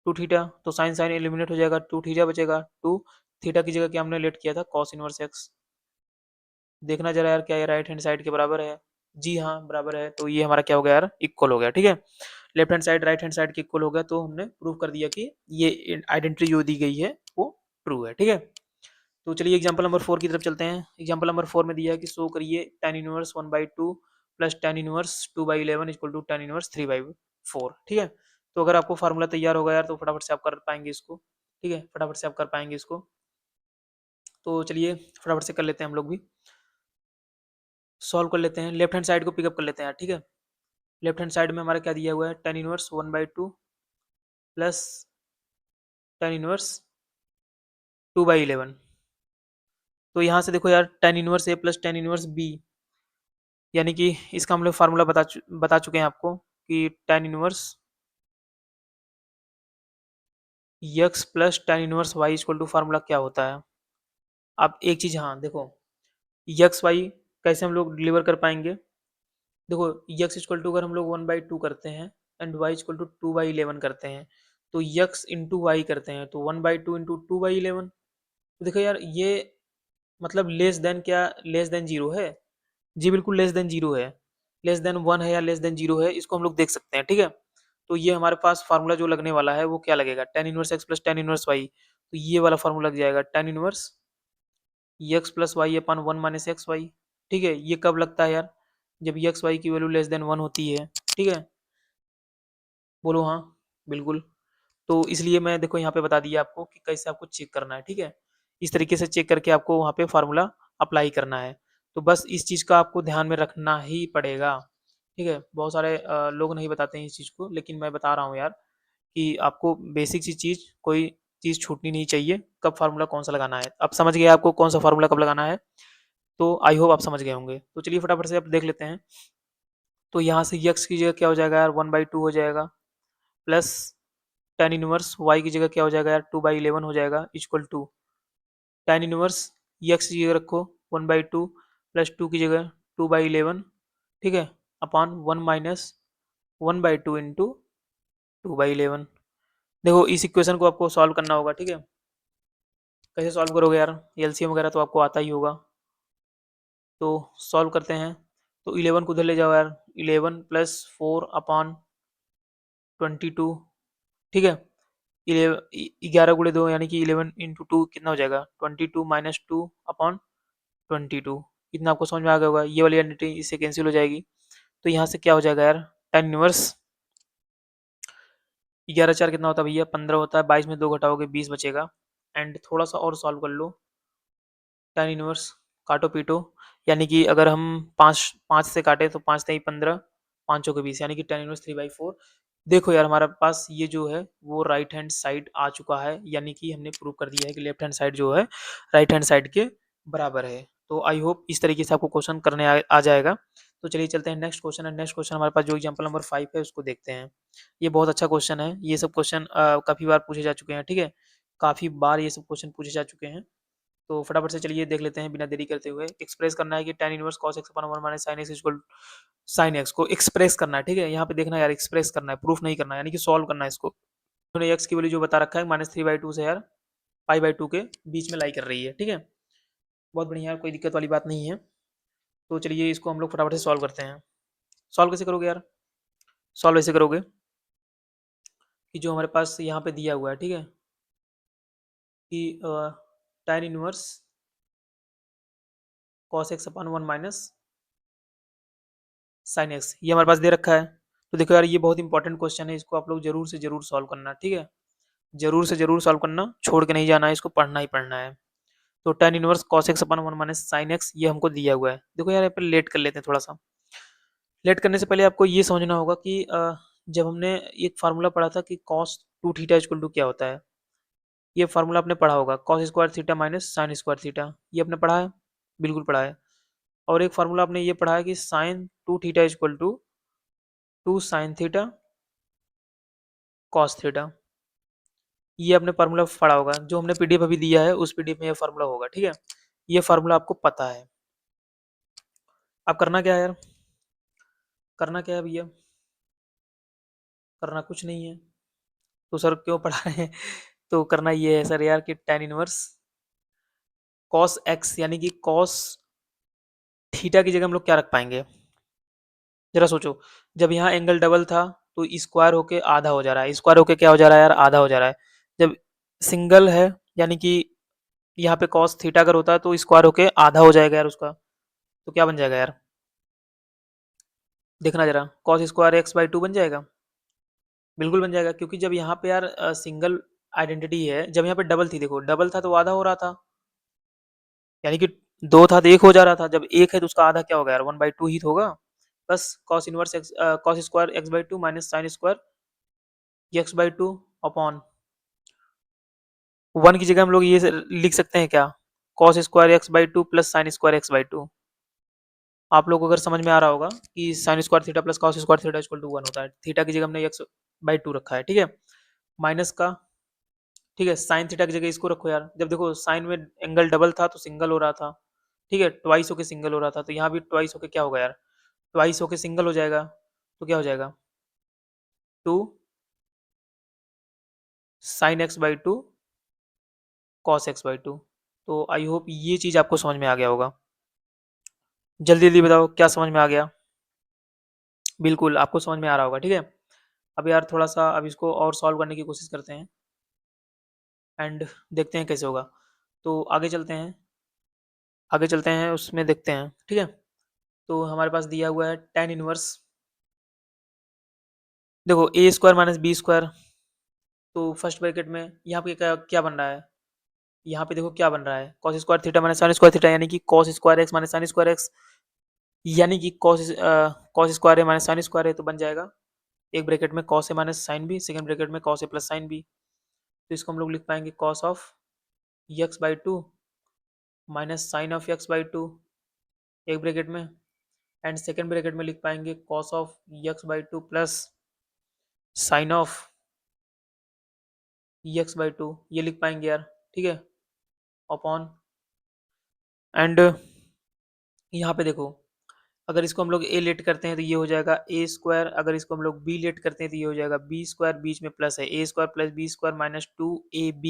2 थीटा। तो साइन साइन एलिमिनेट हो जाएगा, 2 थीटा बचेगा, 2 थीटा की जगह क्या हमने लेट किया था, कॉस इनवर्स एक्स। देखना जरा यार क्या ये राइट हैंड साइड के बराबर है। जी हाँ बराबर है, तो ये हमारा क्या हो गया यार, इक्वल हो गया। ठीक है, left hand side right hand side के इक्वल हो गया, तो हमने प्रूव कर दिया कि ये आइडेंटिटी जो दी गई है वो ट्रू है। ठीक है, तो चलिए एग्जांपल नंबर 4 की तरफ चलते हैं। एग्जांपल नंबर 4 में दिया है कि शो करिए tan inverse 1/2 plus tan inverse 2/11 equal to tan inverse 3/4। ठीक है, तो अगर आपको फार्मूला तैयार होगा यार तो फटाफट से आप कर पाएंगे इसको। ठीक है, फटाफट से आप कर पाएंगे इसको, तो चलिए फटाफट से कर लेते हैं हम लोग भी, सॉल्व कर लेते हैं। लेफ्ट हैंड साइड को पिकअप कर लेते हैं यार। ठीक है, लेफ्ट हैंड साइड में हमारा क्या दिया हुआ है, tan inverse 1/2 plus tan inverse 2/11। तो यहाँ से देखो यार tan इनवर्स ए प्लस tan इनवर्स बी, यानी कि इसका हम लोग फार्मूला बता चुके हैं आपको कि tan inverse x plus tan inverse y equal to formula क्या होता है। अब एक चीज, हाँ देखो, एक्स वाई कैसे हम लोग डिलीवर कर पाएंगे। देखो एक्स इक्वल टू अगर हम लोग 1/2 करते हैं एंड वाई इक्वल टू 2/11 करते हैं, तो एक्स इंटू वाई करते हैं तो 1/2 इंटू 2/11। तो देखो यार ये मतलब लेस देन क्या, लेस देन जीरो है। जी बिल्कुल लेस देन जीरो है, लेस देन वन है या लेस देन जीरो है, इसको हम लोग देख सकते हैं। ठीक है, तो ये हमारे पास फार्मूला जो लगने वाला है वो क्या लगेगा, tan inverse x plus tan inverse y. तो ये वाला फार्मूला लग जाएगा tan inverse x plus y upon 1 - x y। ठीक है, ये कब लगता है यार, जब एक्स वाई की वैल्यू लेस देन 1 होती है। ठीक है, बोलो हाँ। बिल्कुल, तो इसलिए मैं देखो यहाँ पे बता दिया आपको कि कैसे आपको चेक करना है। ठीक है, इस तरीके से चेक करके आपको वहाँ पे फार्मूला अप्लाई करना है। तो बस इस चीज़ का आपको ध्यान में रखना ही पड़ेगा। ठीक है, बहुत सारे लोग नहीं बताते हैं इस चीज़ को, लेकिन मैं बता रहा हूँ यार कि आपको बेसिक सी चीज़, कोई चीज़ छूटनी नहीं चाहिए, कब फार्मूला कौन सा लगाना है। अब समझ गए आपको कौन सा फार्मूला कब लगाना है, तो आई होप आप समझ गए होंगे। तो चलिए फटाफट से अब देख लेते हैं। तो यहाँ से यक्स की जगह क्या हो जाएगा यार, 1/2 हो जाएगा, प्लस tan इनवर्स वाई की जगह क्या हो जाएगा यार, 2/11 हो जाएगा, equal to tan inverse x की जगह रखो 1/2 प्लस 2 की जगह 2/11। ठीक है, अपॉन 1 माइनस 1/2 इंटू 2/11। देखो इस इक्वेशन को आपको सॉल्व करना होगा। ठीक है, कैसे सॉल्व करोगे यार, एलसीएम वगैरह तो आपको आता ही होगा। तो सॉल्व करते हैं, तो 11 को उधर ले जाओ यार, 11 प्लस 4 अपॉन 22। ठीक है, 11 × 2 यानी कि 11 इंटू टू कितना हो जाएगा, 22 माइनस 2 अपॉन 22। इतना आपको समझ में आ गया होगा, ये वाली आइडेंटिटी इससे कैंसिल हो जाएगी। तो यहाँ से क्या हो जाएगा यार, tan इनवर्स 11 × 4 कितना होता है भैया, 15 होता है, 22 में 2 घटाओगे 20 बचेगा। एंड थोड़ा सा और सॉल्व कर लो, tan इनवर्स काटो पीटो, यानी कि अगर हम पाँच पाँच से काटे तो 5×3 = 15, 5×4 = 20, यानी कि tan इनवर्स 3/4। देखो यार हमारे पास ये जो है वो राइट हैंड साइड आ चुका है, यानी कि हमने प्रूव कर दिया है कि लेफ्ट हैंड साइड जो है राइट हैंड साइड के बराबर है। तो आई होप इस तरीके से आपको क्वेश्चन करने आ जाएगा। तो चलिए चलते हैं नेक्स्ट क्वेश्चन है। नेक्स्ट क्वेश्चन हमारे पास जो एग्जाम्पल नंबर 5 है उसको देखते हैं। ये बहुत अच्छा क्वेश्चन है, ये सब क्वेश्चन काफ़ी बार पूछे जा चुके हैं। ठीक है, काफ़ी बार ये सब क्वेश्चन पूछे जा चुके हैं। तो फटाफट से चलिए देख लेते हैं बिना देरी करते हुए। एक्सप्रेस करना है कि tan इनवर्स cos x अपन 1 minus sin x equal sin x को एक्सप्रेस करना है। ठीक है, यहाँ पे देखना यार, एक्सप्रेस करना है, प्रूफ नहीं करना है, यानी कि सॉल्व करना है इसको। उन्होंने x की वैल्यू जो बता रखा है -3/2 से यार π/2 के बीच में लाई कर रही है। ठीक है, बहुत बढ़िया यार, कोई दिक्कत वाली बात नहीं है। तो चलिए इसको हम लोग फटाफट से सॉल्व करते हैं। सॉल्व कैसे करोगे यार, सॉल्व ऐसे करोगे कि जो हमारे पास यहाँ पे दिया हुआ है, ठीक है, कि tan इनवर्स cos x अपन 1 माइनस sin x ये हमारे पास दे रखा है। तो देखो यार ये बहुत इंपॉर्टेंट क्वेश्चन है, इसको आप लोग जरूर से जरूर सॉल्व करना। ठीक है, जरूर से जरूर सॉल्व करना, छोड़ के नहीं जाना है, इसको पढ़ना ही पढ़ना है। तो tan इनवर्स cos x अपन 1 माइनस sin x ये हमको दिया हुआ है। देखो यार यहाँ पे लेट कर लेते हैं थोड़ा सा। लेट करने से पहले आपको ये समझना होगा कि जब हमने एक फार्मूला पढ़ा था कि cos 2 थीटा इक्वल टू क्या होता है, ये फार्मूला आपने पढ़ा होगा, cos square theta minus sine square theta, ये आपने पढ़ा है, बिल्कुल पढ़ा है। और एक फार्मूला आपने ये पढ़ा है कि sine 2 theta equal to 2 sin theta cos theta. ये आपने फार्मूला पढ़ा होगा, जो हमने पीडीएफ अभी दिया है उस पीडीएफ में ये फार्मूला होगा, ठीक है। ये फार्मूला आपको पता है। अब करना क्या है यार, करना क्या है भैया, करना कुछ नहीं है। तो सर क्यों पढ़ा रहे हैं, तो करना ये है सर यार कि tan इनवर्स cos x यानी कि cos थीटा की जगह हम लोग क्या रख पाएंगे। जरा सोचो, जब यहाँ एंगल डबल था तो स्क्वायर होके आधा हो जा रहा है, स्क्वायर होके क्या हो जा रहा है यार, आधा हो जा रहा है। जब सिंगल है यानी कि यहाँ पे cos थीटा अगर होता है तो स्क्वायर होके आधा हो जाएगा यार उसका, तो क्या बन जाएगा यार, देखना जरा, cos स्क्वायर x/2 बन जाएगा। बिल्कुल बन जाएगा, क्योंकि जब यहाँ पे यार सिंगल आइडेंटिटी है, जब यहाँ पे डबल थी, देखो डबल था तो आधा हो रहा था, यानी कि दो था तो एक हो जा रहा था, जब एक है तो उसका आधा क्या होगा यार, 1/2 ही तो होगा। बस cos inverse x, cos square x/2 minus sine square x/2 upon 1 की जगह हम लोग ये लिख सकते हैं क्या, cos square x/2 plus sine square x/2। आप लोग को अगर समझ में आ रहा होगा कि sine square theta plus cos square theta equal to 1 होता है, थीटा की जगह हमने x/2 रखा है, ठीक है, माइनस का, ठीक है, साइन थीटा की जगह इसको रखो यार। जब देखो साइन में एंगल डबल था तो सिंगल हो रहा था, ठीक है, ट्वाइस होके सिंगल हो रहा था, तो यहाँ भी ट्वाइस होके क्या होगा यार, ट्वाइस होके सिंगल हो जाएगा, तो क्या हो जाएगा, 2 साइन x/2 कॉस x/2। तो आई होप ये चीज आपको समझ में आ गया होगा। जल्दी जल्दी बताओ क्या समझ में आ गया। बिल्कुल आपको समझ में आ रहा होगा, ठीक है। अब यार थोड़ा सा अब इसको और सॉल्व करने की कोशिश करते हैं एंड देखते हैं कैसे होगा। तो आगे चलते हैं, आगे चलते हैं उसमें देखते हैं, ठीक है। तो हमारे पास दिया हुआ है tan इनवर्स, देखो ए स्क्वायर माइनस बी स्क्वायर, तो फर्स्ट ब्रैकेट में यहाँ पे क्या क्या बन रहा है, यहाँ पे देखो क्या बन रहा है, cos square theta minus sine square theta, यानी कि cos square x minus sine square x, यानी कि cos स्क्वायर है माइनस साइन स्क्वायर है, तो बन जाएगा एक ब्रैकेट में cos A minus sine B, second bracket में cos A plus sine B. तो इसको हम लोग लिख पाएंगे cos of x/2 minus sine of x/2 एक ब्रैकेट में, एंड सेकंड ब्रैकेट में लिख पाएंगे cos of x/2 plus sign of x/2, ये लिख पाएंगे यार, ठीक है, अपॉन, एंड यहाँ पे देखो, अगर इसको हम लोग ए लेट करते हैं तो ये हो जाएगा ए स्क्वायर, अगर इसको हम लोग बी लेट करते हैं तो ये हो जाएगा बी स्क्वायर, बीच में प्लस है A square plus B square minus 2ab।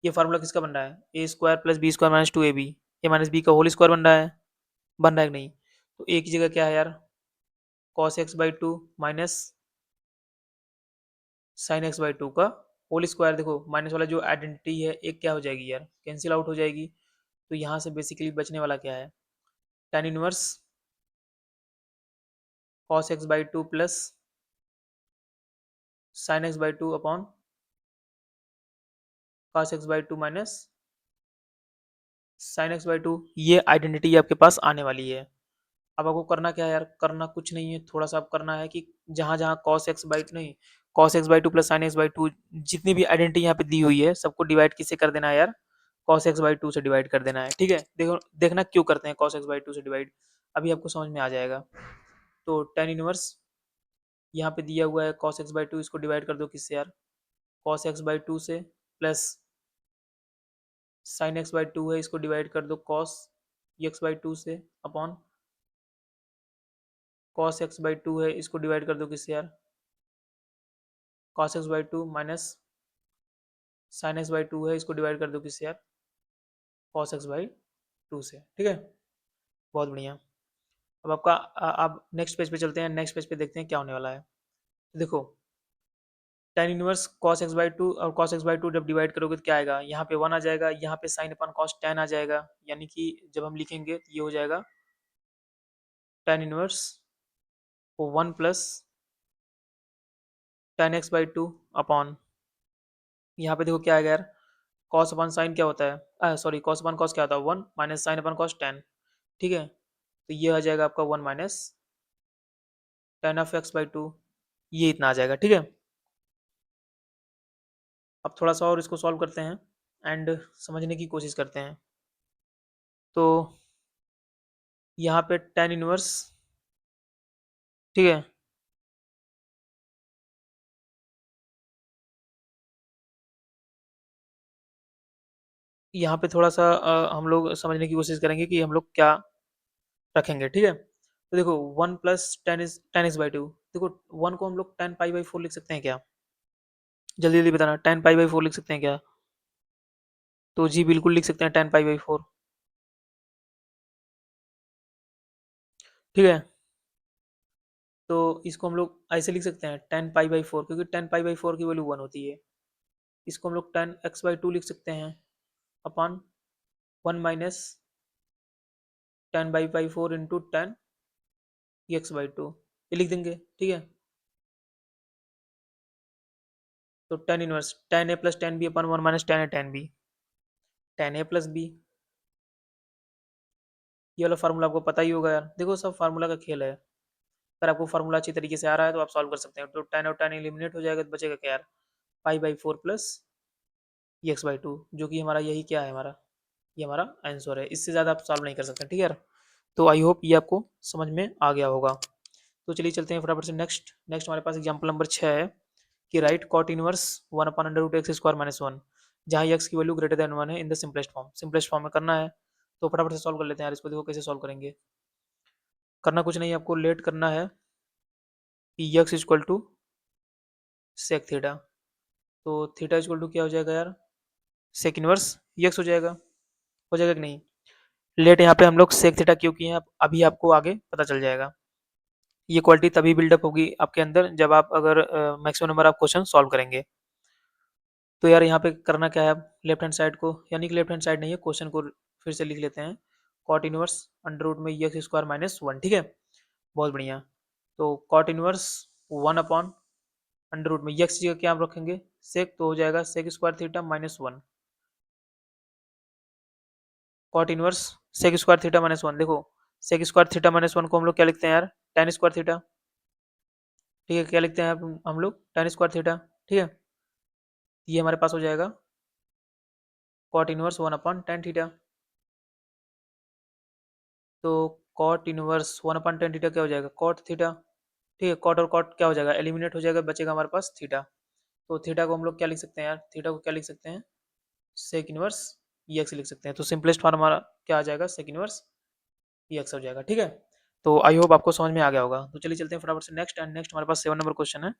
ये फार्मूला किसका बन रहा है, A square plus B square minus 2ab, A minus B का होल स्क्वायर बन रहा है, बन रहा है कि नहीं। तो ए की जगह क्या है यार, cos x/2 minus sine x/2 का होल स्क्वायर, देखो माइनस वाला जो आइडेंटिटी है एक क्या हो जाएगी यार, कैंसिल आउट हो जाएगी। तो यहाँ से बेसिकली बचने वाला क्या है, tan inverse cos x/2 plus sine x/2 upon cos x/2 minus sine x/2, ये आइडेंटिटी आपके पास आने वाली है। अब आपको करना क्या है यार, करना कुछ नहीं है, थोड़ा सा आप करना है कि जहां जहां cos x/2 नहीं, cos x/2 plus sine x/2 जितनी भी आइडेंटिटी यहाँ पे दी हुई है सबको डिवाइड किससे कर देना है यार, cos x/2 से डिवाइड कर देना है, ठीक है। देखो देखना क्यों करते हैं cos x/2 से डिवाइड, अभी आपको समझ में आ जाएगा। तो tan इनवर्स यहाँ पे दिया हुआ है cos x/2, इसको डिवाइड कर दो किससे यार, cos x/2 से, प्लस साइन x/2 है, इसको डिवाइड कर दो cos x/2 से, अपॉन cos x/2 है, इसको डिवाइड कर दो किससे यार, cos x/2 minus sine x/2 है, इसको डिवाइड कर दो किससे यार, cos x/2 से, ठीक है। बहुत बढ़िया। अब आपका अब नेक्स्ट पेज पे चलते हैं, नेक्स्ट पेज पे देखते हैं क्या होने वाला है। देखो tan इनवर्स cos x/2 और cos x/2 जब डिवाइड करोगे तो क्या आएगा, यहाँ पे 1 आ जाएगा, यहाँ पे साइन अपन cos tan आ जाएगा, यानी कि जब हम लिखेंगे तो ये हो जाएगा tan inverse 1 plus tan x/2 upon, यहाँ पे देखो क्या आएगा यार, cos अपन साइन क्या होता है, सॉरी cos अपन cos क्या होता है 1 माइनस साइन अपन cos tan, ठीक है। तो ये आ जाएगा आपका 1 माइनस tan ऑफ x/2, ये इतना आ जाएगा, ठीक है। अब थोड़ा सा और इसको सॉल्व करते हैं एंड समझने की कोशिश करते हैं। तो यहाँ पे tan इनवर्स, ठीक है। यहाँ पे थोड़ा सा हम लोग समझने की कोशिश करेंगे कि हम लोग क्या रखेंगे, ठीक है। तो देखो 1 + 10 देखो 1 को हम लोग 10 π/4 लिख सकते हैं क्या? जल्दी जल्दी बताना, 10 π/4 लिख सकते हैं क्या? तो जी बिल्कुल लिख सकते हैं 10 π/4, ठीक है। तो इसको हम लोग ऐसे लिख सकते हैं 10 π/4, क्योंकि 10 π/4 की वैल्यू 1 होती है। इसको हम लोग 10x/2 लिख सकते हैं अपॉन 1 - 10 by 4 इंटू 10x/2, ये लिख देंगे, ठीक है। तो tan inverse 10a + 10b upon 1 - 10a tan b, 10a + b, ये वाला फार्मूला आपको पता ही होगा यार। देखो सब फार्मूला का खेल है। अगर आपको फार्मूला अच्छी तरीके से आ रहा है तो आप सॉल्व कर सकते हैं। तो 10 और 10 एलिमिनेट हो जाएगा, तो बचेगा क्या यार? π/4 प्लस x/2, जो कि हमारा यही क्या है, हमारा ये हमारा आंसर है। इससे ज़्यादा आप सॉल्व नहीं कर सकते, ठीक है यार। तो आई होप ये आपको समझ में आ गया होगा। तो चलिए चलते हैं फटाफट से नेक्स्ट। नेक्स्ट हमारे पास एग्जाम्पल नंबर 6 है कि राइट कॉट इनवर्स 1/√x²-1, जहाँ x की वैल्यू ग्रेटर देन 1 है in the simplest form. Simplest form में करना है, तो फटाफट से सॉल्व कर लेते हैं यार इसको। देखो कैसे सॉल्व करेंगे। करना कुछ नहीं है, आपको लेट करना है कि x equal to sec theta. तो थीटा इक्वल टू क्या हो जाएगा यार? सेक इनवर्स x हो जाएगा कि नहीं? लेट यहाँ पे हम लोग सेक थीटा क्यों किए हैं अभी आपको आगे पता चल जाएगा। ये क्वालिटी तभी बिल्डअप होगी आपके अंदर जब आप अगर maximum number of question solve करेंगे। तो यार यहाँ पे करना क्या है, लेफ्ट हैंड साइड को, यानी कि लेफ्ट हैंड साइड नहीं है, क्वेश्चन को फिर से लिख लेते हैं। कॉट इनवर्स अंडर रूट में x² - 1, ठीक है। बहुत बढ़िया। तो cot inverse 1 upon under root में x की जगह क्या हम रखेंगे? सेक, तो हो जाएगा sec² θ-1। कॉट इनवर्स sec²θ-1, देखो sec²θ-1 को हम लोग क्या लिखते हैं यार? tan²θ, ठीक है। क्या लिखते हैं हम लोग? tan²θ, ठीक है। ये हमारे पास हो जाएगा कॉट इनवर्स 1/tan θ। तो कॉट इनवर्स 1/tan θ क्या हो जाएगा? कॉट थीटा, ठीक है। कॉट और कॉट क्या हो जाएगा? एलिमिनेट हो जाएगा, बचेगा हमारे पास थीटा। तो थीटा को हम लोग क्या लिख सकते हैं यार? थीटा को क्या लिख सकते हैं? सेक इनवर्स एक्स लिख सकते हैं। तो सिंपलेस्ट फॉर्म हमारा क्या आ जाएगा? सेक इनवर्स एक्स हो जाएगा, ठीक है। तो आई होप आपको समझ में आ गया होगा। तो चलिए चलते हैं फटाफट से नेक्स्ट। एंड नेक्स्ट हमारे पास 7 नंबर क्वेश्चन है,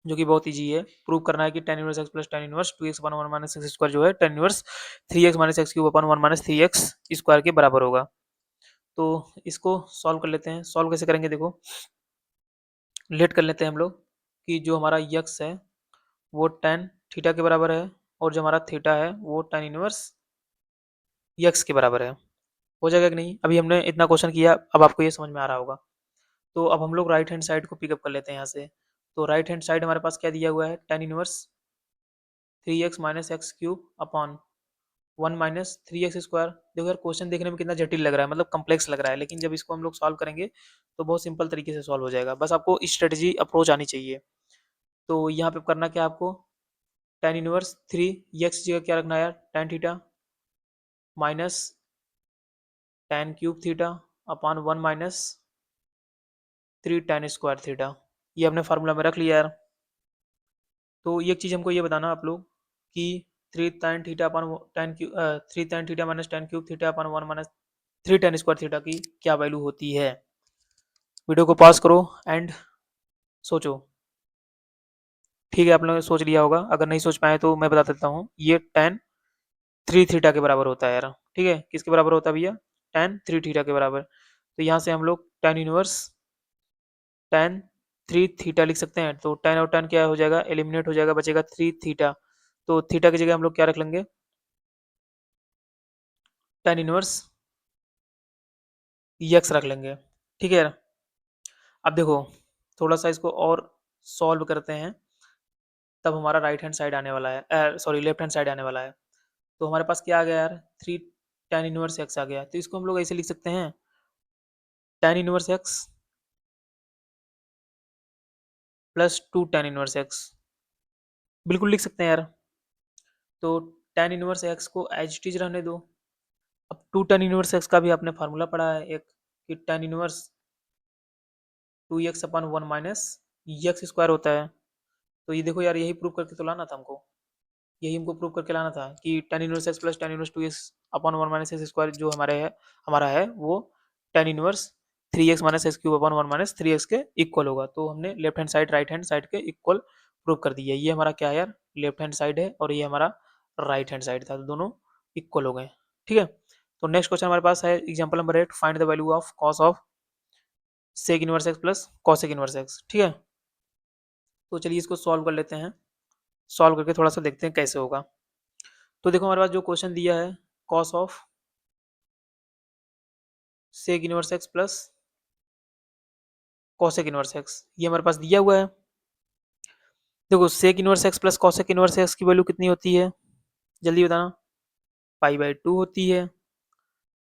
जो कि बहुत ईजी है। प्रूव करना है कि tan inverse x plus tan inverse 2x upon 1 minus x square जो है tan inverse 3x minus x cube upon 1 minus 3x square के बराबर होगा। तो इसको सॉल्व कर लेते हैं। सॉल्व कैसे करेंगे देखो, लेट कर लेते हैं हम लोग कि जो हमारा x है वो tan थीटा के बराबर है, और जो हमारा थीटा है वो tan इनवर्स x के बराबर है। हो जाएगा कि नहीं? अभी हमने इतना क्वेश्चन किया, अब आपको ये समझ में आ रहा होगा। तो अब हम लोग राइट हैंड साइड को पिकअप कर लेते हैं यहाँ से। तो राइट हैंड साइड हमारे पास क्या दिया हुआ है? tan inverse 3x minus x cube upon 1 minus 3x square. देखो यार क्वेश्चन देखने में कितना जटिल लग रहा है, मतलब कॉम्प्लेक्स लग रहा है, लेकिन जब इसको हम लोग सॉल्व करेंगे तो बहुत सिंपल तरीके से सॉल्व हो जाएगा। बस आपको स्ट्रेटजी अप्रोच आनी चाहिए। तो यहाँ पे करना क्या है आपको? tan इनवर्स 3x की जगह क्या रखना है यार? tan theta minus tan cube theta upon 1 minus 3 tan square theta. ये हमने फार्मूला में रख लिया यार। तो ये चीज़ हमको ये बताना आप लोग कि 3 tan theta minus tan cube theta upon 1 minus 3 tan square theta की क्या वैल्यू होती है। वीडियो को पॉज करो एंड सोचो। ठीक है, आप लोगों ने सोच लिया होगा। अगर नहीं सोच पाए तो मैं बता देता हूँ। ये tan 3 थीटा के बराबर होता है यार, ठीक है। किसके बराबर होता है भैया? tan 3 थीटा के बराबर। तो यहाँ से हम लोग tan इनवर्स tan 3 थीटा लिख सकते हैं। तो tan और tan क्या हो जाएगा? एलिमिनेट हो जाएगा, बचेगा 3 थीटा। तो थीटा की जगह हम लोग क्या रख लेंगे? tan इनवर्स एक्स रख लेंगे, ठीक है यार। अब देखो थोड़ा सा इसको और सॉल्व करते हैं, तब हमारा राइट हैंड साइड आने वाला है, सॉरी लेफ्ट हैंड साइड आने वाला है। तो हमारे पास क्या आ गया यार? 3 tan इनवर्स एक्स आ गया। तो इसको हम लोग ऐसे लिख सकते हैं, tan inverse x plus 2 tan inverse x, बिल्कुल लिख सकते हैं यार। तो tan इनवर्स एक्स को एज इट इज रहने दो। अब 2 tan इनवर्स एक्स का भी आपने फार्मूला पढ़ा है एक, कि tan inverse 2x upon 1 minus x square होता है। तो ये देखो यार, यही प्रूव करके तो लाना था हमको, यही हमको प्रूव करके लाना था कि tan inverse x plus tan inverse 2x upon 1 minus x square जो हमारा है वो tan inverse 3x minus x cube upon 1 minus 3x के इक्वल होगा। तो हमने left hand side right hand side के इक्वल प्रूव कर दिया। ये हमारा क्या है यार, लेफ्ट हैंड साइड है और ये हमारा राइट हैंड साइड था, तो दोनों इक्वल हो गए। ठीक है, तो नेक्स्ट क्वेश्चन हमारे पास है example number 8, find the value of cos of sec inverse x plus cosec inverse x. ठीक है, तो चलिए इसको सॉल्व कर लेते हैं। सॉल्व करके थोड़ा सा देखते हैं कैसे होगा। तो देखो हमारे पास जो क्वेश्चन दिया है, cos of sec inverse x plus cosec inverse x, ये हमारे पास दिया हुआ है। देखो sec inverse x plus cosec inverse x की वैल्यू कितनी होती है, जल्दी बताना। पाई/2 होती है।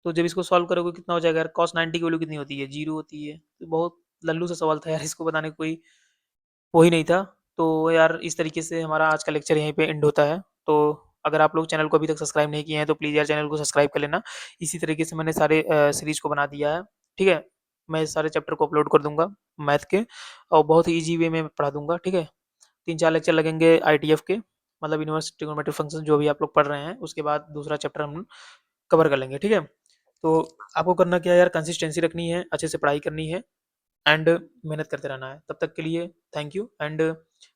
तो जब इसको सॉल्व करोगे कितना हो जाएगा यार, cos 90 की वैल्यू कितनी होती है, 0 होती है। तो बहुत लल्लू सा सवाल था यार, इसको बताने का कोई वो ही नहीं था। तो यार इस तरीके से हमारा आज का लेक्चर यहीं पे एंड होता है। तो अगर आप लोग चैनल को अभी तक सब्सक्राइब नहीं किए हैं तो प्लीज़ यार चैनल को सब्सक्राइब कर लेना। इसी तरीके से मैंने सारे सीरीज को बना दिया है। ठीक है, मैं सारे चैप्टर को अपलोड कर दूंगा मैथ के, और बहुत ही ईजी वे में पढ़ा दूंगा। ठीक है, 3-4 लेक्चर लगेंगे आईटीएफ के, मतलब इनवर्स ट्रिग्नोमेट्रिक फंक्शन जो भी आप लोग पढ़ रहे हैं, उसके बाद दूसरा चैप्टर हम कवर कर लेंगे। ठीक है, तो आपको करना क्या है यार, कंसिस्टेंसी रखनी है, अच्छे से पढ़ाई करनी है एंड मेहनत करते रहना है। तब तक के लिए थैंक यू एंड